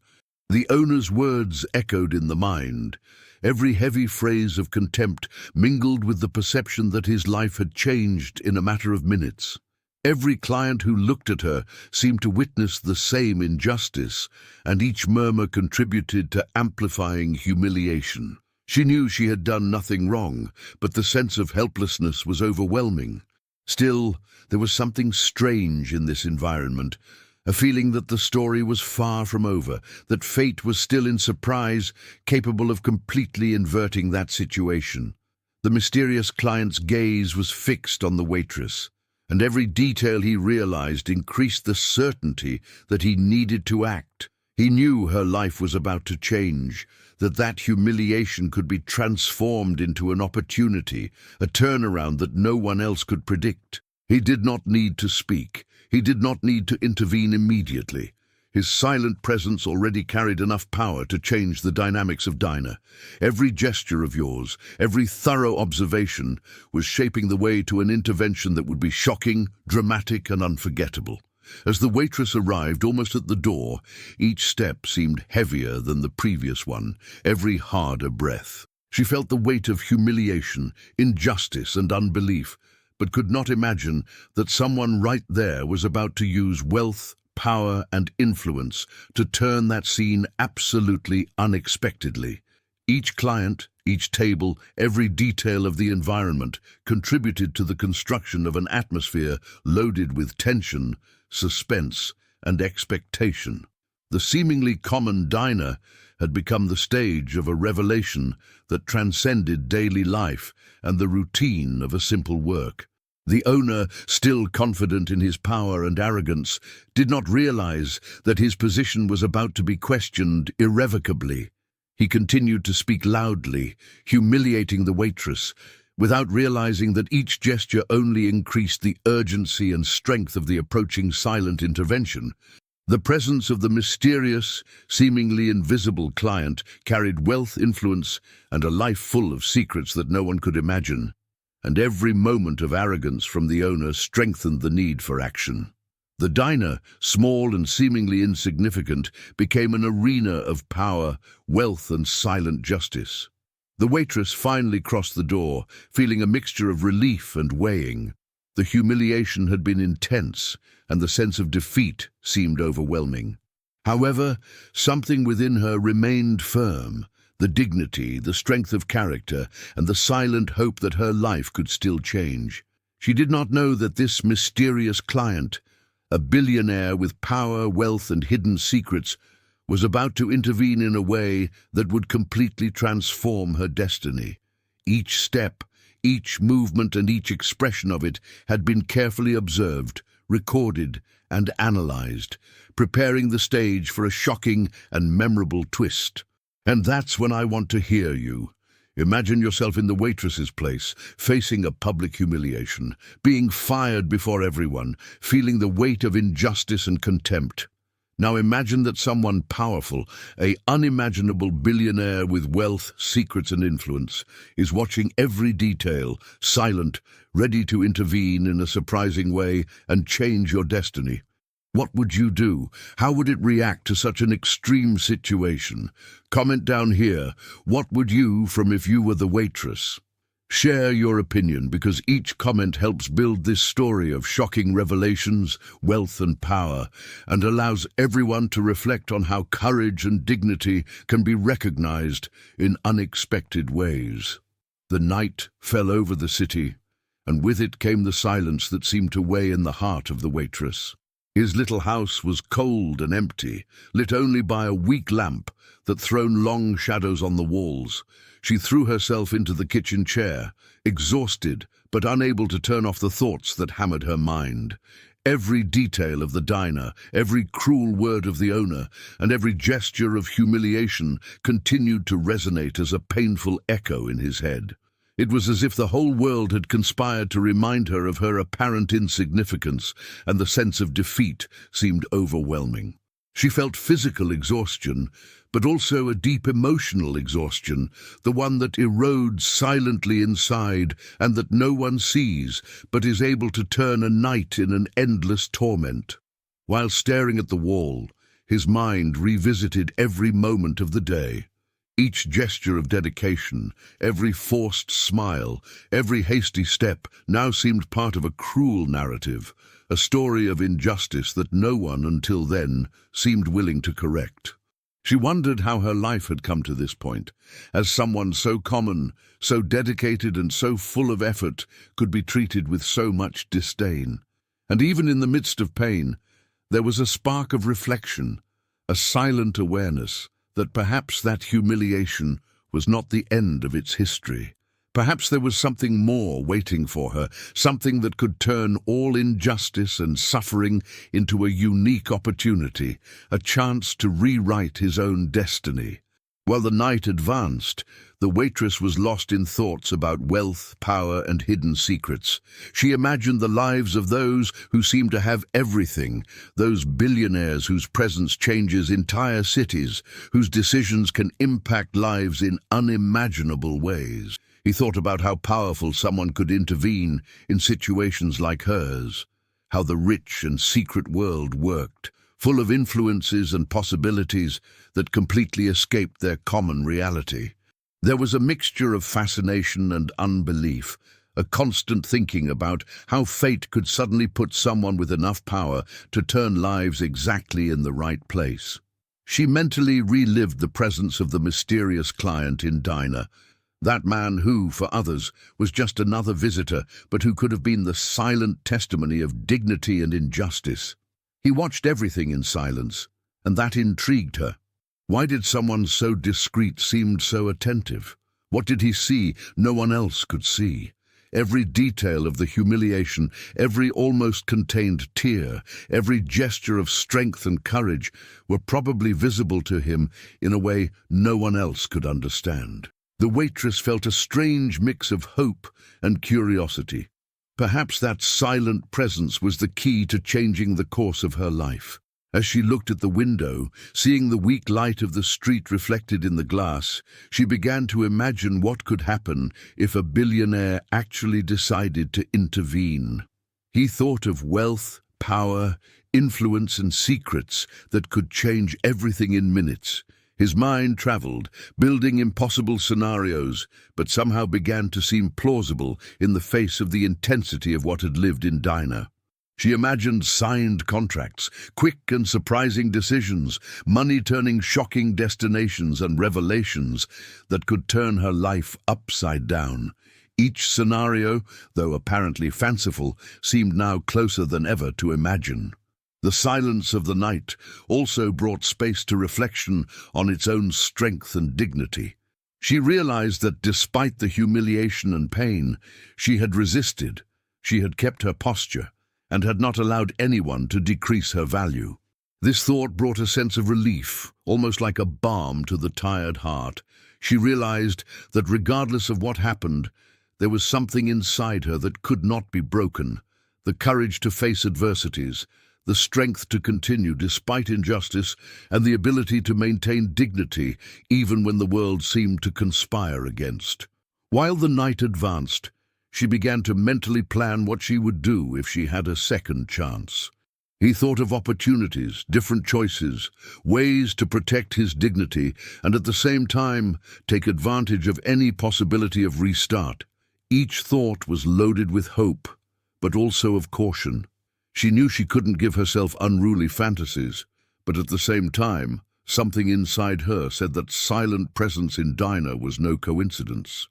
The owner's words echoed in the mind. Every heavy phrase of contempt mingled with the perception that his life had changed in a matter of minutes. Every client who looked at her seemed to witness the same injustice, and each murmur contributed to amplifying humiliation. She knew she had done nothing wrong, but the sense of helplessness was overwhelming. Still, there was something strange in this environment. A feeling that the story was far from over, that fate was still in surprise, capable of completely inverting that situation. The mysterious client's gaze was fixed on the waitress, and every detail he realized increased the certainty that he needed to act. He knew her life was about to change, that humiliation could be transformed into an opportunity, a turnaround that no one else could predict. He did not need to speak. He did not need to intervene immediately. His silent presence already carried enough power to change the dynamics of Dinah. Every gesture of yours, every thorough observation, was shaping the way to an intervention that would be shocking, dramatic, and unforgettable. As the waitress arrived almost at the door, each step seemed heavier than the previous one, every harder breath. She felt the weight of humiliation, injustice, and unbelief, but could not imagine that someone right there was about to use wealth, power, and influence to turn that scene absolutely unexpectedly. Each client, each table, every detail of the environment contributed to the construction of an atmosphere loaded with tension, suspense, and expectation. The seemingly common diner had become the stage of a revelation that transcended daily life and the routine of a simple work. The owner, still confident in his power and arrogance, did not realize that his position was about to be questioned irrevocably. He continued to speak loudly, humiliating the waitress, without realizing that each gesture only increased the urgency and strength of the approaching silent intervention. The presence of the mysterious, seemingly invisible client carried wealth, influence, and a life full of secrets that no one could imagine. And every moment of arrogance from the owner strengthened the need for action. The diner, small and seemingly insignificant, became an arena of power, wealth, and silent justice. The waitress finally crossed the door, feeling a mixture of relief and weighing. The humiliation had been intense, and the sense of defeat seemed overwhelming. However, something within her remained firm. The dignity, the strength of character, and the silent hope that her life could still change. She did not know that this mysterious client, a billionaire with power, wealth, and hidden secrets, was about to intervene in a way that would completely transform her destiny. Each step, Each movement and each expression of it had been carefully observed, recorded, and analyzed, preparing the stage for a shocking and memorable twist. And that's when I want to hear you. Imagine yourself in the waitress's place, facing a public humiliation, being fired before everyone, feeling the weight of injustice and contempt. Now imagine that someone powerful, an unimaginable billionaire with wealth, secrets and influence, is watching every detail, silent, ready to intervene in a surprising way and change your destiny. What would you do? How would it react to such an extreme situation? Comment down here. What would you from if you were the waitress? Share your opinion, because each comment helps build this story of shocking revelations, wealth and power, and allows everyone to reflect on how courage and dignity can be recognized in unexpected ways. The night fell over the city, and with it came the silence that seemed to weigh in the heart of the waitress. His little house was cold and empty, lit only by a weak lamp that thrown long shadows on the walls. She threw herself into the kitchen chair, exhausted but unable to turn off the thoughts that hammered her mind. Every detail of the diner, every cruel word of the owner, and every gesture of humiliation continued to resonate as a painful echo in his head. It was as if the whole world had conspired to remind her of her apparent insignificance, and the sense of defeat seemed overwhelming. She felt physical exhaustion, but also a deep emotional exhaustion, the one that erodes silently inside and that no one sees, but is able to turn a night in an endless torment. While staring at the wall, his mind revisited every moment of the day. Each gesture of dedication, every forced smile, every hasty step now seemed part of a cruel narrative, a story of injustice that no one until then seemed willing to correct. She wondered how her life had come to this point, as someone so common, so dedicated and so full of effort could be treated with so much disdain. And even in the midst of pain, there was a spark of reflection, a silent awareness that perhaps that humiliation was not the end of its history. Perhaps there was something more waiting for her, something that could turn all injustice and suffering into a unique opportunity, a chance to rewrite his own destiny. While the night advanced, the waitress was lost in thoughts about wealth, power, and hidden secrets. She imagined the lives of those who seemed to have everything, those billionaires whose presence changes entire cities, whose decisions can impact lives in unimaginable ways. He thought about how powerful someone could intervene in situations like hers, how the rich and secret world worked, full of influences and possibilities that completely escaped their common reality. There was a mixture of fascination and unbelief, a constant thinking about how fate could suddenly put someone with enough power to turn lives exactly in the right place. She mentally relived the presence of the mysterious client in diner, that man who, for others, was just another visitor, but who could have been the silent testimony of dignity and injustice. He watched everything in silence, and that intrigued her. Why did someone so discreet seem so attentive? What did he see no one else could see? Every detail of the humiliation, every almost contained tear, every gesture of strength and courage were probably visible to him in a way no one else could understand. The waitress felt a strange mix of hope and curiosity. Perhaps that silent presence was the key to changing the course of her life. As she looked at the window, seeing the weak light of the street reflected in the glass, she began to imagine what could happen if a billionaire actually decided to intervene. He thought of wealth, power, influence and secrets that could change everything in minutes. His mind traveled, building impossible scenarios, but somehow began to seem plausible in the face of the intensity of what had lived in Dinah. She imagined signed contracts, quick and surprising decisions, money turning shocking destinations and revelations that could turn her life upside down. Each scenario, though apparently fanciful, seemed now closer than ever to imagine. The silence of the night also brought space to reflection on its own strength and dignity. She realized that despite the humiliation and pain, she had resisted, she had kept her posture, and had not allowed anyone to decrease her value. This thought brought a sense of relief, almost like a balm to the tired heart. She realized that regardless of what happened, there was something inside her that could not be broken, the courage to face adversities, the strength to continue despite injustice, and the ability to maintain dignity even when the world seemed to conspire against. While the night advanced, she began to mentally plan what she would do if she had a second chance. He thought of opportunities, different choices, ways to protect his dignity and at the same time take advantage of any possibility of restart. Each thought was loaded with hope, but also of caution. She knew she couldn't give herself unruly fantasies, but at the same time, something inside her said that silent presence in Dinah was no coincidence.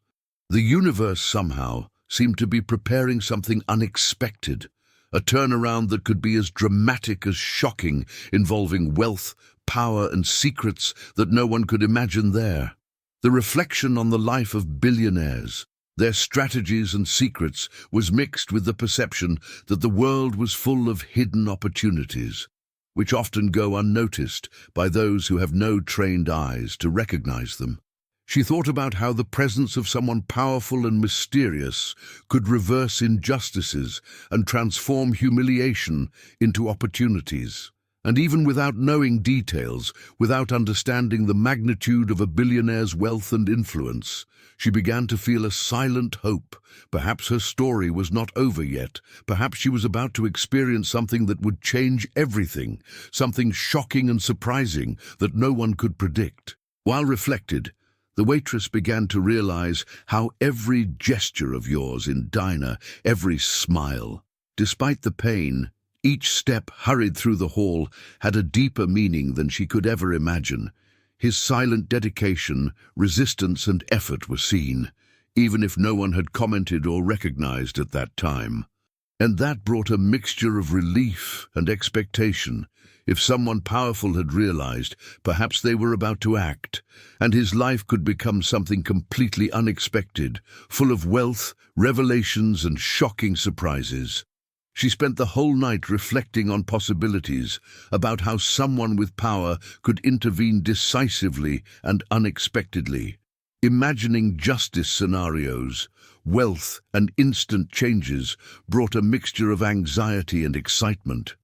The universe somehow seemed to be preparing something unexpected, a turnaround that could be as dramatic as shocking, involving wealth, power, and secrets that no one could imagine there. The reflection on the life of billionaires, their strategies and secrets, was mixed with the perception that the world was full of hidden opportunities, which often go unnoticed by those who have no trained eyes to recognize them. She thought about how the presence of someone powerful and mysterious could reverse injustices and transform humiliation into opportunities. And even without knowing details, without understanding the magnitude of a billionaire's wealth and influence, she began to feel a silent hope. Perhaps her story was not over yet. Perhaps she was about to experience something that would change everything, something shocking and surprising that no one could predict. While reflected, the waitress began to realize how every gesture of yours in Dinah, every smile, despite the pain, each step hurried through the hall, had a deeper meaning than she could ever imagine. His silent dedication, resistance, and effort were seen, even if no one had commented or recognized at that time. And that brought a mixture of relief and expectation. If someone powerful had realized, perhaps they were about to act, and his life could become something completely unexpected, full of wealth, revelations, and shocking surprises. She spent the whole night reflecting on possibilities, about how someone with power could intervene decisively and unexpectedly. Imagining justice scenarios, wealth, and instant changes brought a mixture of anxiety and excitement.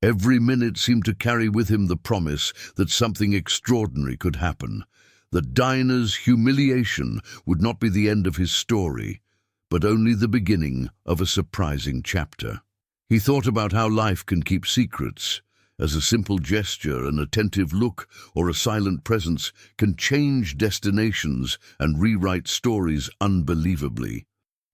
Every minute seemed to carry with him the promise that something extraordinary could happen, that Dinah's humiliation would not be the end of his story, but only the beginning of a surprising chapter. He thought about how life can keep secrets, as a simple gesture, an attentive look, or a silent presence can change destinations and rewrite stories unbelievably.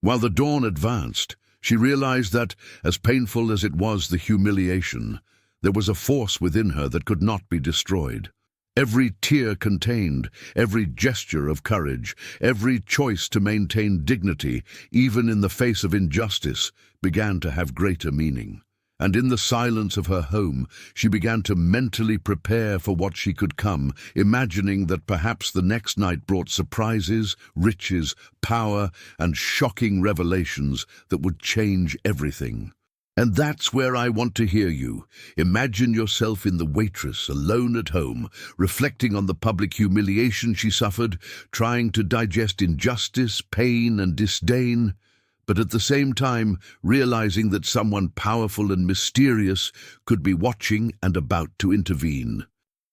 While the dawn advanced, she realized that, as painful as it was the humiliation, there was a force within her that could not be destroyed. Every tear contained, every gesture of courage, every choice to maintain dignity, even in the face of injustice, began to have greater meaning. And in the silence of her home, she began to mentally prepare for what she could come, imagining that perhaps the next night brought surprises, riches, power, and shocking revelations that would change everything. And that's where I want to hear you. Imagine yourself in the waitress, alone at home, reflecting on the public humiliation she suffered, trying to digest injustice, pain, and disdain, but at the same time realizing that someone powerful and mysterious could be watching and about to intervene.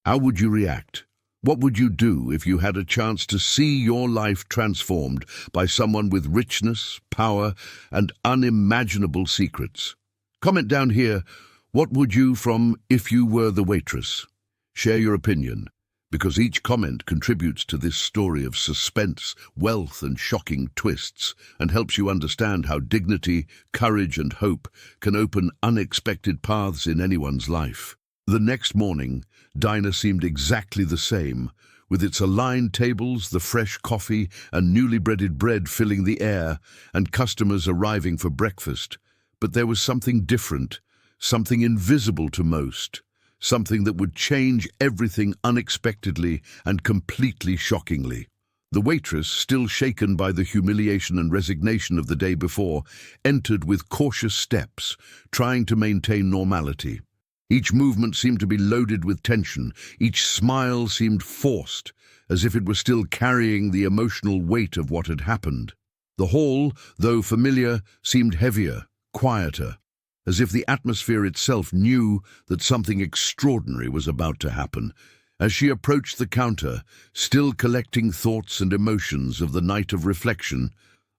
How would you react? What would you do if you had a chance to see your life transformed by someone with richness, power, and unimaginable secrets? Comment down here, what would you from If You Were the Waitress? Share your opinion, because each comment contributes to this story of suspense, wealth, and shocking twists, and helps you understand how dignity, courage, and hope can open unexpected paths in anyone's life. The next morning, Dinah seemed exactly the same, with its aligned tables, the fresh coffee, and newly breaded bread filling the air, and customers arriving for breakfast. But there was something different, something invisible to most, something that would change everything unexpectedly and completely shockingly. The waitress, still shaken by the humiliation and resignation of the day before, entered with cautious steps, trying to maintain normality. Each movement seemed to be loaded with tension, each smile seemed forced, as if it were still carrying the emotional weight of what had happened. The hall, though familiar, seemed heavier, quieter, as if the atmosphere itself knew that something extraordinary was about to happen. As she approached the counter, still collecting thoughts and emotions of the night of reflection,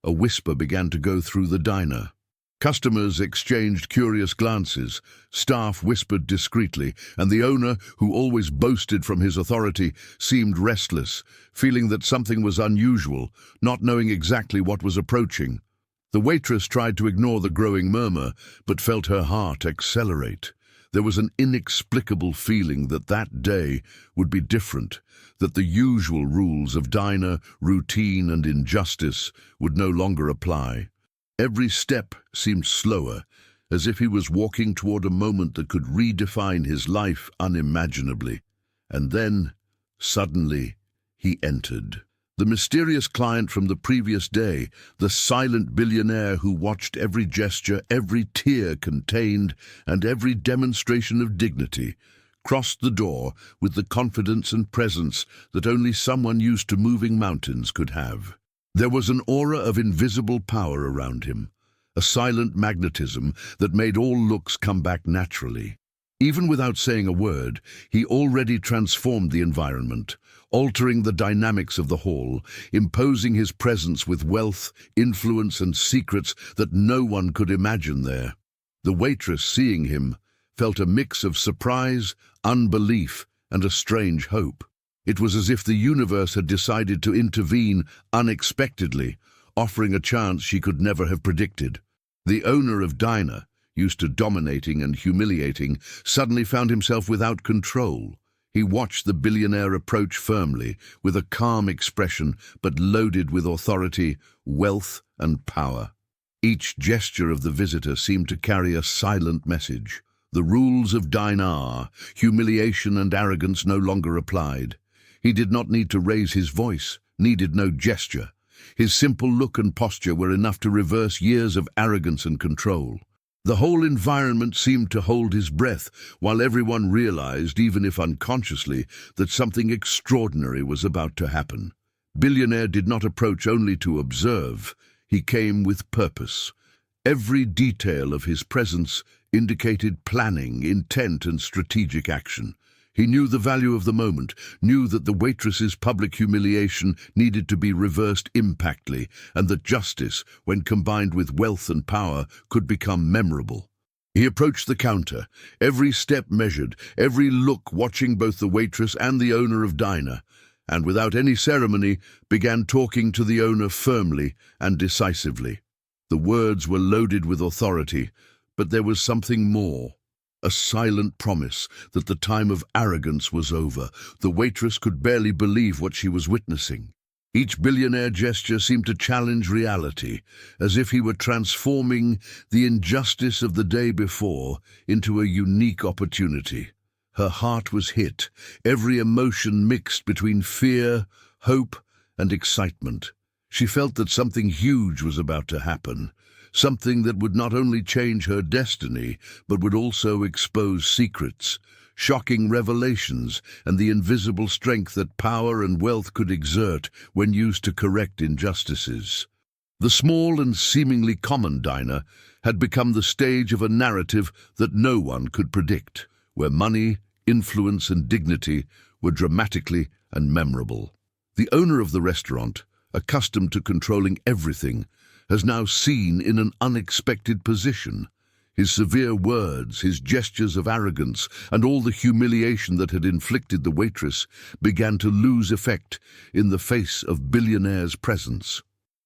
a whisper began to go through the diner. Customers exchanged curious glances, staff whispered discreetly, and the owner, who always boasted from his authority, seemed restless, feeling that something was unusual, not knowing exactly what was approaching. The waitress tried to ignore the growing murmur, but felt her heart accelerate. There was an inexplicable feeling that that day would be different, that the usual rules of diner, routine, and injustice would no longer apply. Every step seemed slower, as if he was walking toward a moment that could redefine his life unimaginably. And then, suddenly, he entered. The mysterious client from the previous day, the silent billionaire who watched every gesture, every tear contained, and every demonstration of dignity, crossed the door with the confidence and presence that only someone used to moving mountains could have. There was an aura of invisible power around him, a silent magnetism that made all looks come back naturally. Even without saying a word, he already transformed the environment, altering the dynamics of the hall, imposing his presence with wealth, influence, and secrets that no one could imagine there. The waitress, seeing him, felt a mix of surprise, unbelief, and a strange hope. It was as if the universe had decided to intervene unexpectedly, offering a chance she could never have predicted. The owner of Diner, used to dominating and humiliating, suddenly found himself without control. He watched the billionaire approach firmly, with a calm expression, but loaded with authority, wealth, and power. Each gesture of the visitor seemed to carry a silent message. The rules of Dinar, humiliation and arrogance, no longer applied. He did not need to raise his voice, needed no gesture. His simple look and posture were enough to reverse years of arrogance and control. The whole environment seemed to hold his breath, while everyone realized, even if unconsciously, that something extraordinary was about to happen. Billionaire did not approach only to observe. He came with purpose. Every detail of his presence indicated planning, intent, and strategic action. He knew the value of the moment, knew that the waitress's public humiliation needed to be reversed impactly, and that justice, when combined with wealth and power, could become memorable. He approached the counter, every step measured, every look watching both the waitress and the owner of Diner, and without any ceremony began talking to the owner firmly and decisively. The words were loaded with authority, but there was something more. A silent promise that the time of arrogance was over. The waitress could barely believe what she was witnessing. Each billionaire gesture seemed to challenge reality, as if he were transforming the injustice of the day before into a unique opportunity. Her heart was hit, every emotion mixed between fear, hope, and excitement. She felt that something huge was about to happen. Something that would not only change her destiny, but would also expose secrets, shocking revelations, and the invisible strength that power and wealth could exert when used to correct injustices. The small and seemingly common diner had become the stage of a narrative that no one could predict, where money, influence, and dignity were dramatically and memorable. The owner of the restaurant, accustomed to controlling everything, has now seen in an unexpected position. His severe words, his gestures of arrogance, and all the humiliation that had inflicted the waitress began to lose effect in the face of Billionaire's presence.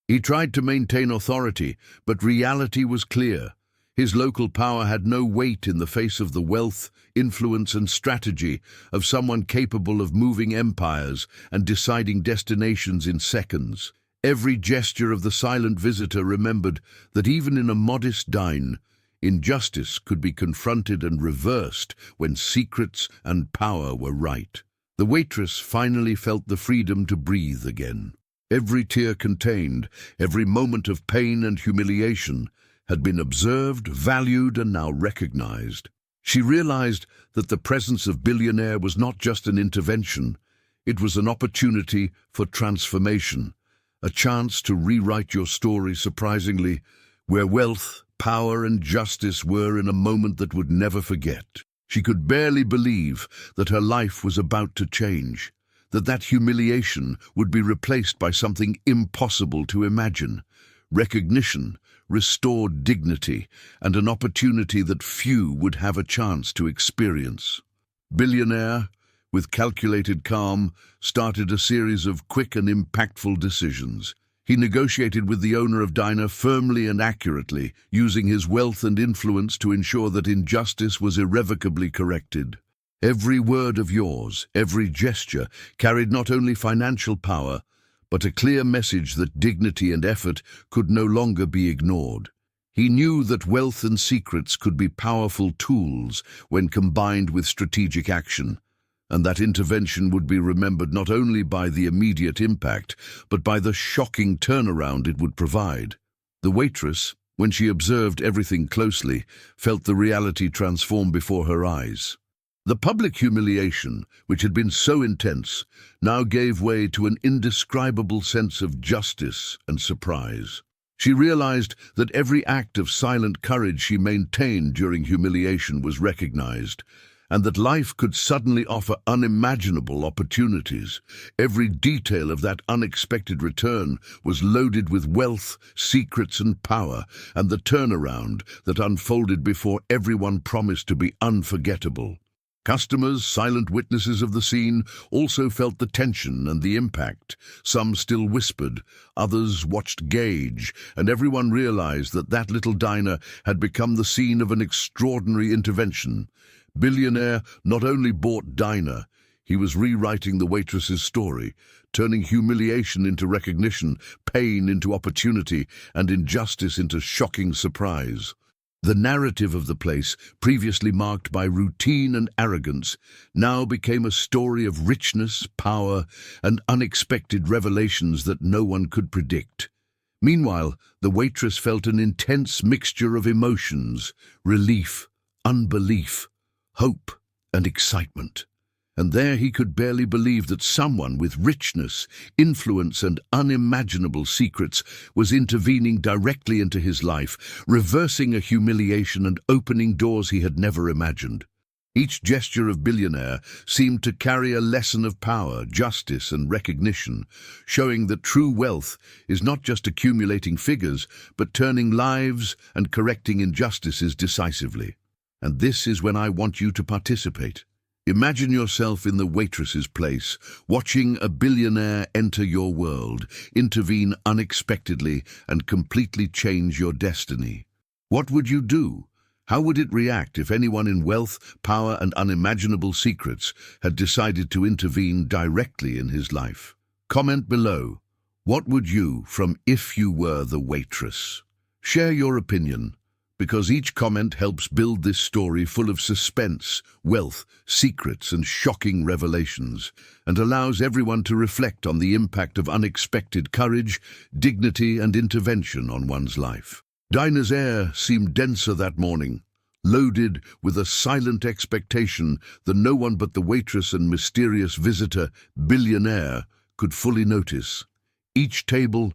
He tried to maintain authority, but reality was clear. His local power had no weight in the face of the wealth, influence, and strategy of someone capable of moving empires and deciding destinations in seconds. Every gesture of the silent visitor remembered that even in a modest dine, injustice could be confronted and reversed when secrets and power were right. The waitress finally felt the freedom to breathe again. Every tear contained, every moment of pain and humiliation had been observed, valued, and now recognized. She realized that the presence of Billionaire was not just an intervention, it was an opportunity for transformation, a chance to rewrite your story surprisingly, where wealth, power, and justice were in a moment that would never forget. She could barely believe that her life was about to change, that humiliation would be replaced by something impossible to imagine: recognition, restored dignity, and an opportunity that few would have a chance to experience. Billionaire, with calculated calm, started a series of quick and impactful decisions. He negotiated with the owner of Diner firmly and accurately, using his wealth and influence to ensure that injustice was irrevocably corrected. Every word of yours, every gesture, carried not only financial power, but a clear message that dignity and effort could no longer be ignored. He knew that wealth and secrets could be powerful tools when combined with strategic action, and that intervention would be remembered not only by the immediate impact, but by the shocking turnaround it would provide. The waitress, when she observed everything closely, felt the reality transform before her eyes. The public humiliation, which had been so intense, now gave way to an indescribable sense of justice and surprise. She realized that every act of silent courage she maintained during humiliation was recognized, and that life could suddenly offer unimaginable opportunities. Every detail of that unexpected return was loaded with wealth, secrets, and power, and the turnaround that unfolded before everyone promised to be unforgettable. Customers, silent witnesses of the scene, also felt the tension and the impact. Some still whispered, others watched gauge, and everyone realized that that little diner had become the scene of an extraordinary intervention. Billionaire not only bought Diner, he was rewriting the waitress's story, turning humiliation into recognition, pain into opportunity, and injustice into shocking surprise. The narrative of the place, previously marked by routine and arrogance, now became a story of richness, power, and unexpected revelations that no one could predict. Meanwhile, the waitress felt an intense mixture of emotions: relief, unbelief, hope, and excitement. And there he could barely believe that someone with richness, influence, and unimaginable secrets was intervening directly into his life, reversing a humiliation and opening doors he had never imagined. Each gesture of Billionaire seemed to carry a lesson of power, justice, and recognition, showing that true wealth is not just accumulating figures, but turning lives and correcting injustices decisively. And this is when I want you to participate. Imagine yourself in the waitress's place, watching a billionaire enter your world, intervene unexpectedly, and completely change your destiny. What would you do? How would it react if anyone in wealth, power, and unimaginable secrets had decided to intervene directly in his life? Comment below. What would you from If You Were the Waitress? Share your opinion, because each comment helps build this story full of suspense, wealth, secrets, and shocking revelations, and allows everyone to reflect on the impact of unexpected courage, dignity, and intervention on one's life. Diner's air seemed denser that morning, loaded with a silent expectation that no one but the waitress and mysterious visitor, Billionaire, could fully notice. Each table,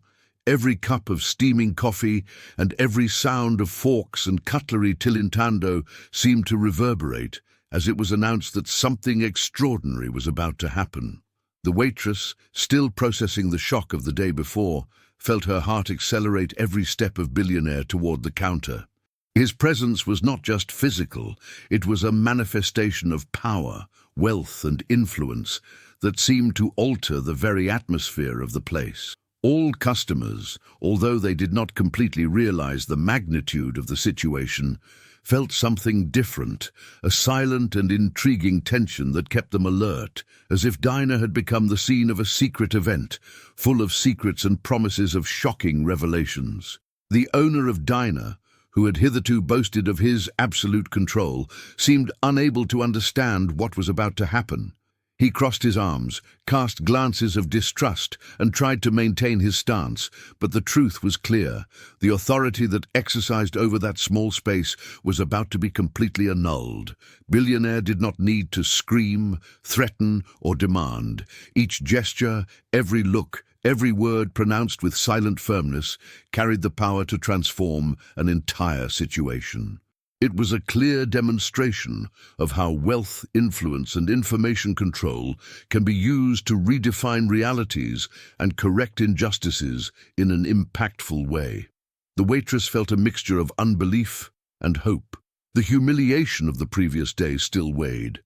every cup of steaming coffee, and every sound of forks and cutlery tillintando seemed to reverberate as it was announced that something extraordinary was about to happen. The waitress, still processing the shock of the day before, felt her heart accelerate every step of Billionaire toward the counter. His presence was not just physical, it was a manifestation of power, wealth, and influence that seemed to alter the very atmosphere of the place. All customers, although they did not completely realize the magnitude of the situation, felt something different, a silent and intriguing tension that kept them alert, as if Diner had become the scene of a secret event, full of secrets and promises of shocking revelations. The owner of Diner, who had hitherto boasted of his absolute control, seemed unable to understand what was about to happen. He crossed his arms, cast glances of distrust, and tried to maintain his stance, but the truth was clear. The authority that exercised over that small space was about to be completely annulled. Billionaire did not need to scream, threaten, or demand. Each gesture, every look, every word pronounced with silent firmness carried the power to transform an entire situation. It was a clear demonstration of how wealth, influence, and information control can be used to redefine realities and correct injustices in an impactful way. The waitress felt a mixture of unbelief and hope. The humiliation of the previous day still weighed,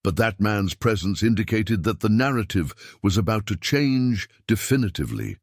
but that man's presence indicated that the narrative was about to change definitively.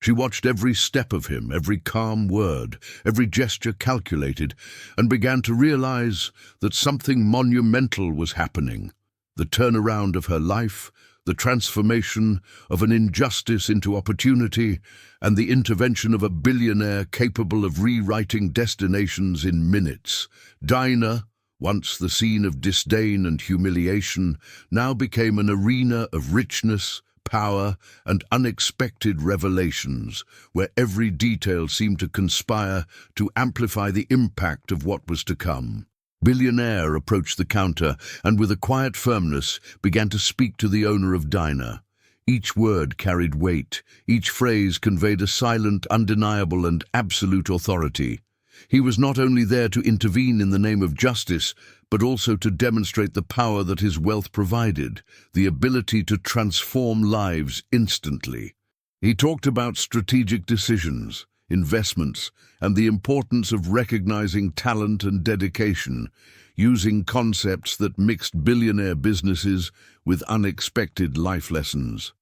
She watched every step of him, every calm word, every gesture calculated, and began to realize that something monumental was happening. The turnaround of her life, the transformation of an injustice into opportunity, and the intervention of a billionaire capable of rewriting destinations in minutes. Dinah, once the scene of disdain and humiliation, now became an arena of richness, power, and unexpected revelations, where every detail seemed to conspire to amplify the impact of what was to come. Billionaire approached the counter and with a quiet firmness began to speak to the owner of Dinah. Each word carried weight, each phrase conveyed a silent, undeniable, and absolute authority. He was not only there to intervene in the name of justice, but also to demonstrate the power that his wealth provided, the ability to transform lives instantly. He talked about strategic decisions, investments, and the importance of recognizing talent and dedication, using concepts that mixed billionaire businesses with unexpected life lessons.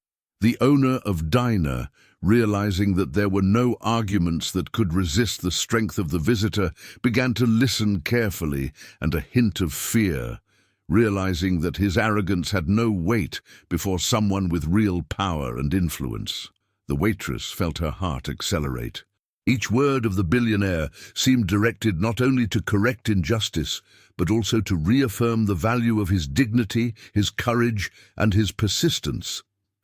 The owner of Dinah, realizing that there were no arguments that could resist the strength of the visitor, began to listen carefully, and a hint of fear, realizing that his arrogance had no weight before someone with real power and influence. The waitress felt her heart accelerate. Each word of the billionaire seemed directed not only to correct injustice, but also to reaffirm the value of his dignity, his courage, and his persistence.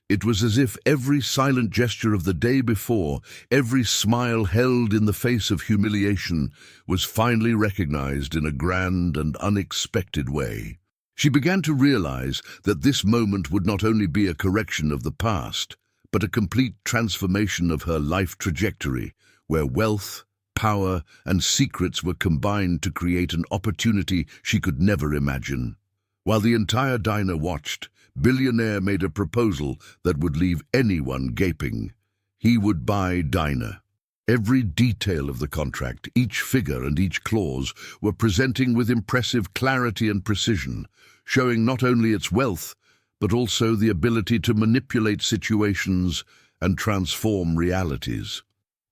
It was as if every silent gesture of the day before, every smile held in the face of humiliation, was finally recognized in a grand and unexpected way. She began to realize that this moment would not only be a correction of the past, but a complete transformation of her life trajectory, where wealth, power, and secrets were combined to create an opportunity she could never imagine. While the entire diner watched, Billionaire made a proposal that would leave anyone gaping. He would buy Dinah. Every detail of the contract, each figure and each clause, were presenting with impressive clarity and precision, showing not only its wealth, but also the ability to manipulate situations and transform realities.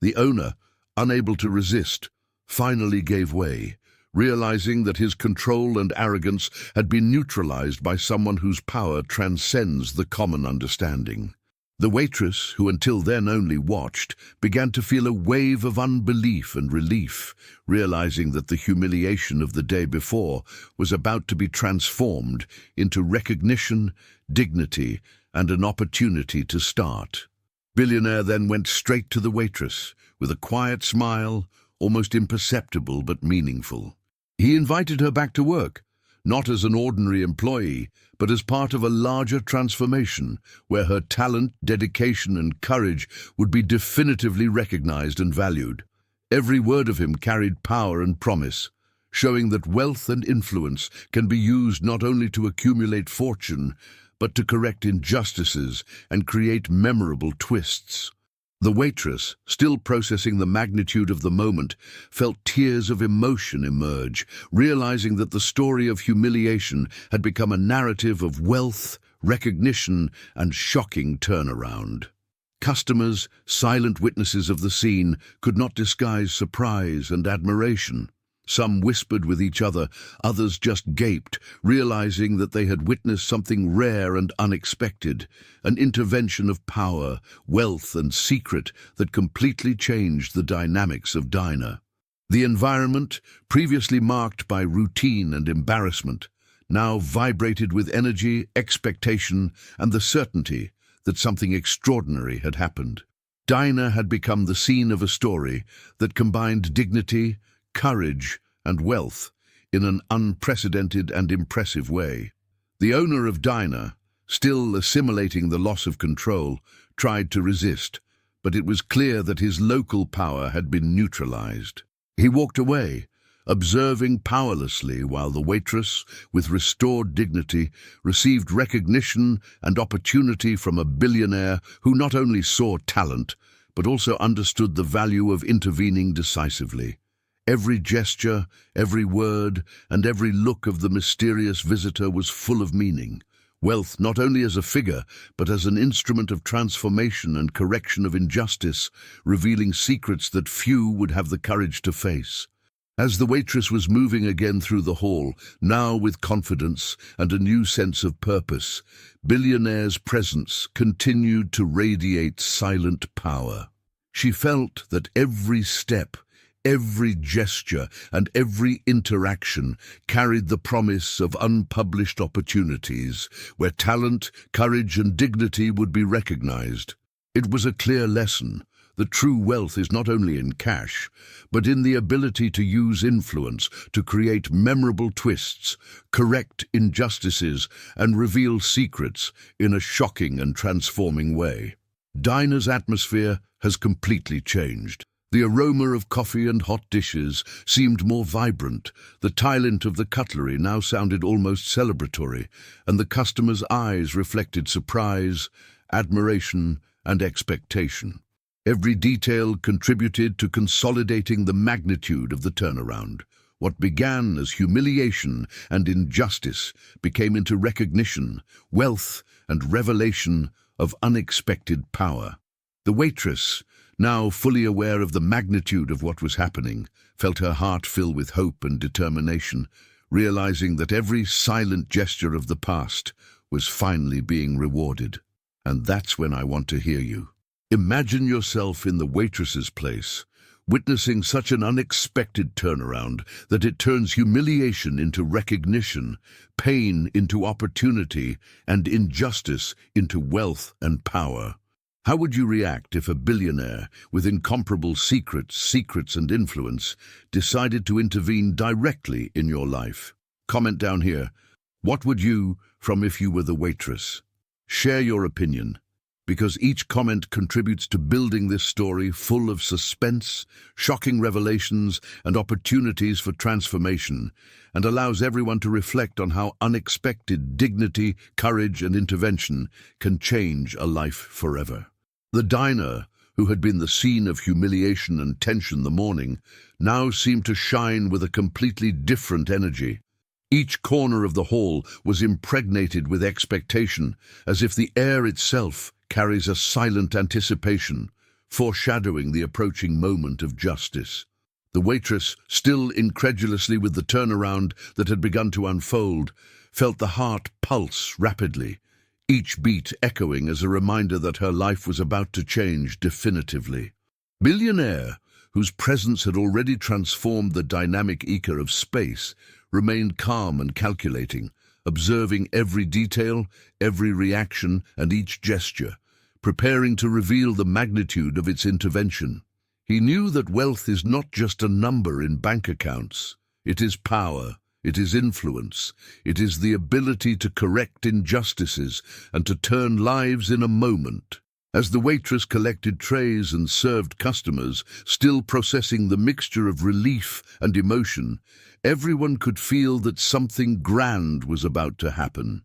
The owner, unable to resist, finally gave way, realizing that his control and arrogance had been neutralized by someone whose power transcends the common understanding. The waitress, who until then only watched, began to feel a wave of unbelief and relief, realizing that the humiliation of the day before was about to be transformed into recognition, dignity, and an opportunity to start. Billionaire then went straight to the waitress, with a quiet smile, almost imperceptible but meaningful. He invited her back to work, not as an ordinary employee, but as part of a larger transformation where her talent, dedication, and courage would be definitively recognized and valued. Every word of him carried power and promise, showing that wealth and influence can be used not only to accumulate fortune, but to correct injustices and create memorable twists. The waitress, still processing the magnitude of the moment, felt tears of emotion emerge, realizing that the story of humiliation had become a narrative of wealth, recognition, and shocking turnaround. Customers, silent witnesses of the scene, could not disguise surprise and admiration. Some whispered with each other, others just gaped, realizing that they had witnessed something rare and unexpected, an intervention of power, wealth, and secret that completely changed the dynamics of Dinah. The environment, previously marked by routine and embarrassment, now vibrated with energy, expectation, and the certainty that something extraordinary had happened. Dinah had become the scene of a story that combined dignity, courage, and wealth in an unprecedented and impressive way. The owner of Dinah, still assimilating the loss of control, tried to resist, but it was clear that his local power had been neutralized. He walked away, observing powerlessly while the waitress, with restored dignity, received recognition and opportunity from a billionaire who not only saw talent, but also understood the value of intervening decisively. Every gesture, every word, and every look of the mysterious visitor was full of meaning. Wealth not only as a figure, but as an instrument of transformation and correction of injustice, revealing secrets that few would have the courage to face. As the waitress was moving again through the hall, now with confidence and a new sense of purpose, Billionaire's presence continued to radiate silent power. She felt that every step, every gesture, and every interaction carried the promise of unpublished opportunities, where talent, courage, and dignity would be recognized. It was a clear lesson. The true wealth is not only in cash, but in the ability to use influence to create memorable twists, correct injustices, and reveal secrets in a shocking and transforming way. Dinah's atmosphere has completely changed. The aroma of coffee and hot dishes seemed more vibrant, the talent of the cutlery now sounded almost celebratory, and the customers' eyes reflected surprise, admiration, and expectation. Every detail contributed to consolidating the magnitude of the turnaround. What began as humiliation and injustice became into recognition, wealth, and revelation of unexpected power. The waitress, now fully aware of the magnitude of what was happening, felt her heart fill with hope and determination, realizing that every silent gesture of the past was finally being rewarded. And that's when I want to hear you. Imagine yourself in the waitress's place, witnessing such an unexpected turnaround that it turns humiliation into recognition, pain into opportunity, and injustice into wealth and power. How would you react if a billionaire with incomparable secrets and influence decided to intervene directly in your life? Comment down here. What would you from if you were the waitress? Share your opinion, because each comment contributes to building this story full of suspense, shocking revelations, and opportunities for transformation, and allows everyone to reflect on how unexpected dignity, courage, and intervention can change a life forever. The diner, who had been the scene of humiliation and tension the morning, now seemed to shine with a completely different energy. Each corner of the hall was impregnated with expectation, as if the air itself carries a silent anticipation, foreshadowing the approaching moment of justice. The waitress, still incredulously with the turnaround that had begun to unfold, felt the heart pulse rapidly, each beat echoing as a reminder that her life was about to change definitively. Billionaire, whose presence had already transformed the dynamic ether of space, remained calm and calculating, observing every detail, every reaction, and each gesture, preparing to reveal the magnitude of its intervention. He knew that wealth is not just a number in bank accounts. It is power, it is influence, it is the ability to correct injustices and to turn lives in a moment. As the waitress collected trays and served customers, still processing the mixture of relief and emotion, everyone could feel that something grand was about to happen.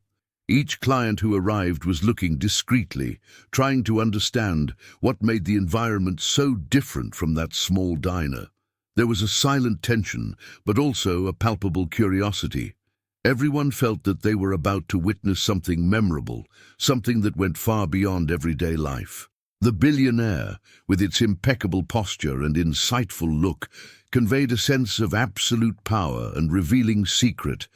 Each client who arrived was looking discreetly, trying to understand what made the environment so different from that small diner. There was a silent tension, but also a palpable curiosity. Everyone felt that they were about to witness something memorable, something that went far beyond everyday life. The billionaire, with its impeccable posture and insightful look, conveyed a sense of absolute power and revealing secret,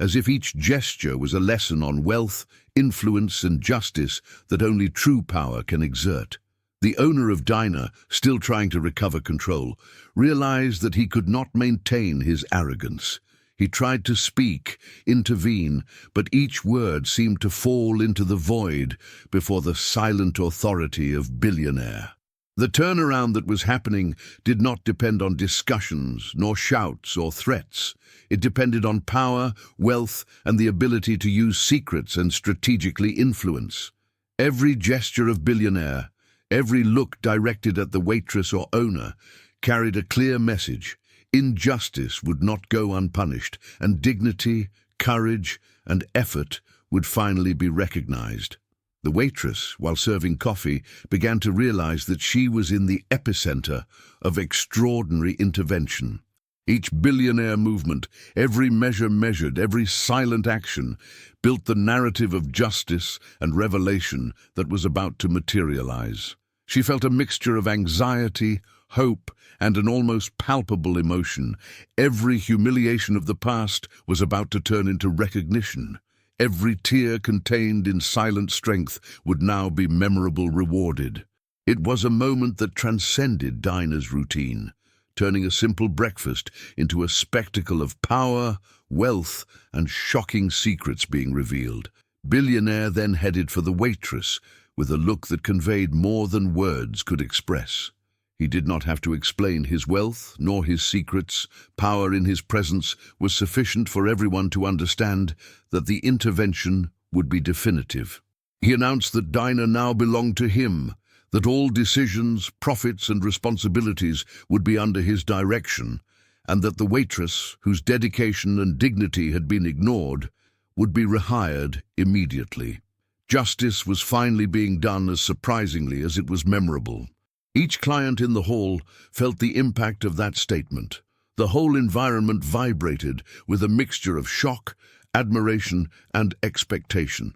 as if each gesture was a lesson on wealth, influence, and justice that only true power can exert. The owner of Dinah, still trying to recover control, realized that he could not maintain his arrogance. He tried to speak, intervene, but each word seemed to fall into the void before the silent authority of Billionaire. The turnaround that was happening did not depend on discussions, nor shouts or threats. It depended on power, wealth, and the ability to use secrets and strategically influence. Every gesture of Billionaire, every look directed at the waitress or owner, carried a clear message. Injustice would not go unpunished, and dignity, courage, and effort would finally be recognized. The waitress, while serving coffee, began to realize that she was in the epicenter of extraordinary intervention. Each billionaire movement, every measure measured, every silent action, built the narrative of justice and revelation that was about to materialize. She felt a mixture of anxiety, hope, and an almost palpable emotion. Every humiliation of the past was about to turn into recognition. Every tear contained in silent strength would now be memorable rewarded. It was a moment that transcended Dinah's routine, turning a simple breakfast into a spectacle of power, wealth, and shocking secrets being revealed. Billionaire then headed for the waitress, with a look that conveyed more than words could express. He did not have to explain his wealth, nor his secrets. Power in his presence was sufficient for everyone to understand that the intervention would be definitive. He announced that Dinah now belonged to him, that all decisions, profits, and responsibilities would be under his direction, and that the waitress, whose dedication and dignity had been ignored, would be rehired immediately. Justice was finally being done as surprisingly as it was memorable. Each client in the hall felt the impact of that statement. The whole environment vibrated with a mixture of shock, admiration, and expectation,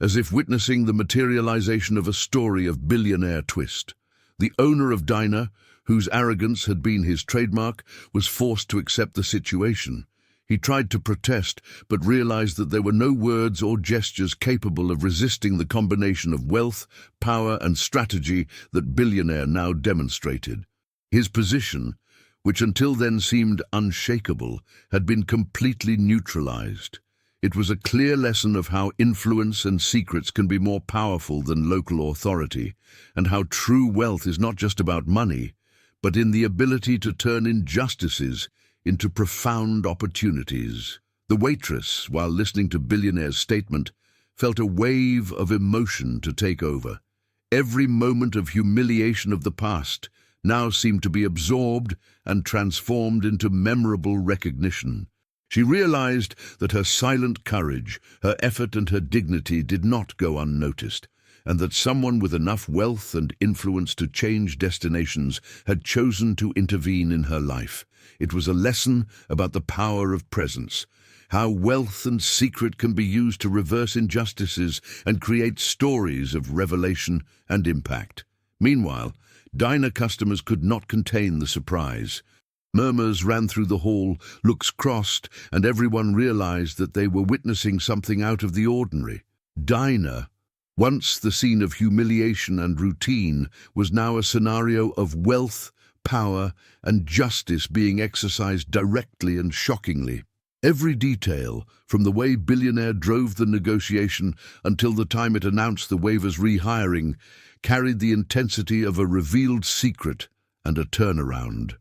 as if witnessing the materialization of a story of billionaire twist. The owner of Dinah, whose arrogance had been his trademark, was forced to accept the situation. He tried to protest, but realized that there were no words or gestures capable of resisting the combination of wealth, power, and strategy that Billionaire now demonstrated. His position, which until then seemed unshakable, had been completely neutralized. It was a clear lesson of how influence and secrets can be more powerful than local authority, and how true wealth is not just about money, but in the ability to turn injustices into profound opportunities. The waitress, while listening to Billionaire's statement, felt a wave of emotion to take over. Every moment of humiliation of the past now seemed to be absorbed and transformed into memorable recognition. She realized that her silent courage, her effort, and her dignity did not go unnoticed, and that someone with enough wealth and influence to change destinations had chosen to intervene in her life. It was a lesson about the power of presence, how wealth and secret can be used to reverse injustices and create stories of revelation and impact. Meanwhile, Dinah customers could not contain the surprise. Murmurs ran through the hall, looks crossed, and everyone realized that they were witnessing something out of the ordinary. Dinah, once the scene of humiliation and routine, was now a scenario of wealth, power, and justice being exercised directly and shockingly. Every detail, from the way Billionaire drove the negotiation until the time it announced the waiver's rehiring, carried the intensity of a revealed secret and a turnaround.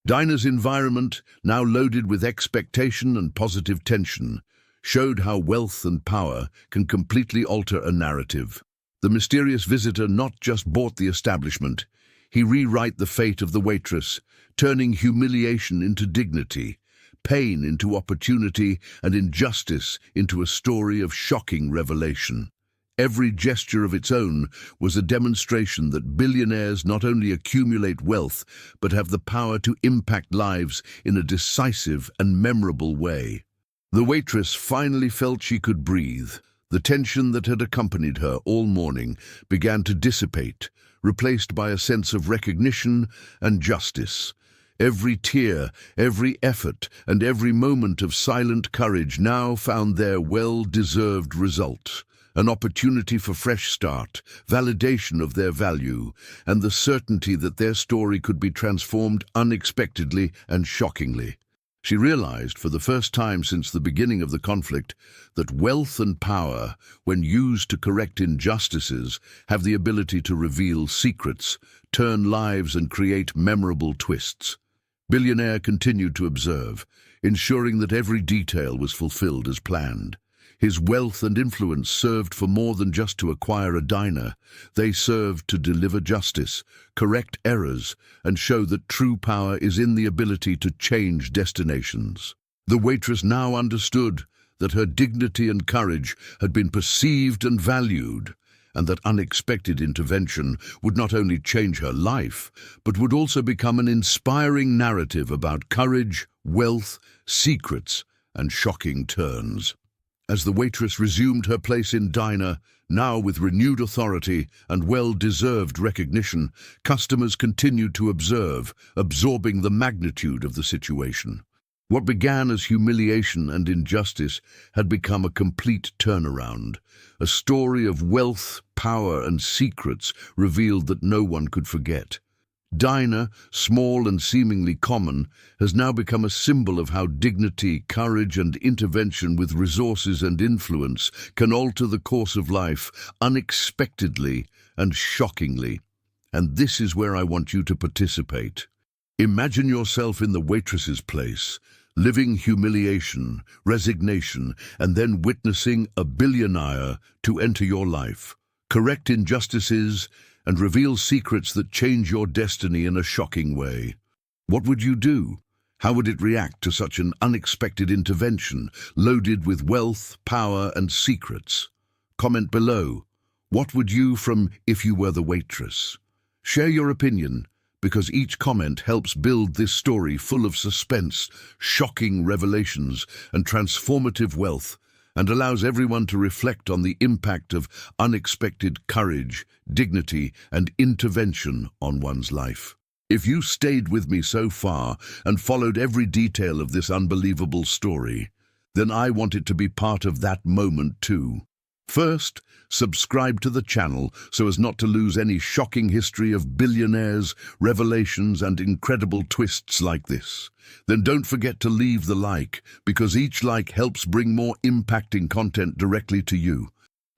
Dinah's environment, now loaded with expectation and positive tension, showed how wealth and power can completely alter a narrative. The mysterious visitor not just bought the establishment, he rewrote the fate of the waitress, turning humiliation into dignity, pain into opportunity, and injustice into a story of shocking revelation. Every gesture of its own was a demonstration that billionaires not only accumulate wealth, but have the power to impact lives in a decisive and memorable way. The waitress finally felt she could breathe. The tension that had accompanied her all morning began to dissipate, replaced by a sense of recognition and justice. Every tear, every effort, and every moment of silent courage now found their well-deserved result. An opportunity for fresh start, validation of their value, and the certainty that their story could be transformed unexpectedly and shockingly. She realized for the first time since the beginning of the conflict that wealth and power, when used to correct injustices, have the ability to reveal secrets, turn lives and create memorable twists. Billionaire continued to observe, ensuring that every detail was fulfilled as planned. His wealth and influence served for more than just to acquire a diner. They served to deliver justice, correct errors, and show that true power is in the ability to change destinations. The waitress now understood that her dignity and courage had been perceived and valued, and that unexpected intervention would not only change her life, but would also become an inspiring narrative about courage, wealth, secrets, and shocking turns. As the waitress resumed her place in diner, now with renewed authority and well-deserved recognition, customers continued to observe, absorbing the magnitude of the situation. What began as humiliation and injustice had become a complete turnaround. A story of wealth, power, and secrets revealed that no one could forget. Dinah, small and seemingly common, has now become a symbol of how dignity, courage, and intervention with resources and influence can alter the course of life unexpectedly and shockingly. And this is where I want you to participate. Imagine yourself in the waitress's place, living humiliation, resignation, and then witnessing a billionaire to enter your life, correct injustices, and reveal secrets that change your destiny in a shocking way. What would you do? How would it react to such an unexpected intervention, loaded with wealth, power, and secrets? Comment below. What would you from if you were the waitress? Share your opinion, because each comment helps build this story full of suspense, shocking revelations, and transformative wealth, and allows everyone to reflect on the impact of unexpected courage, dignity, and intervention on one's life. If you stayed with me so far and followed every detail of this unbelievable story, then I want it to be part of that moment too. First, subscribe to the channel so as not to lose any shocking history of billionaires, revelations, and incredible twists like this. Then don't forget to leave the like, because each like helps bring more impacting content directly to you.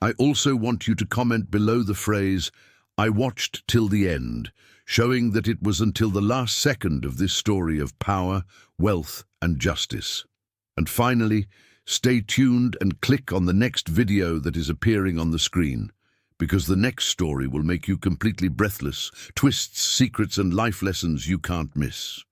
I also want you to comment below the phrase, "I watched till the end," showing that it was until the last second of this story of power, wealth, and justice. And finally, stay tuned and click on the next video that is appearing on the screen, because the next story will make you completely breathless, twists, secrets, and life lessons you can't miss.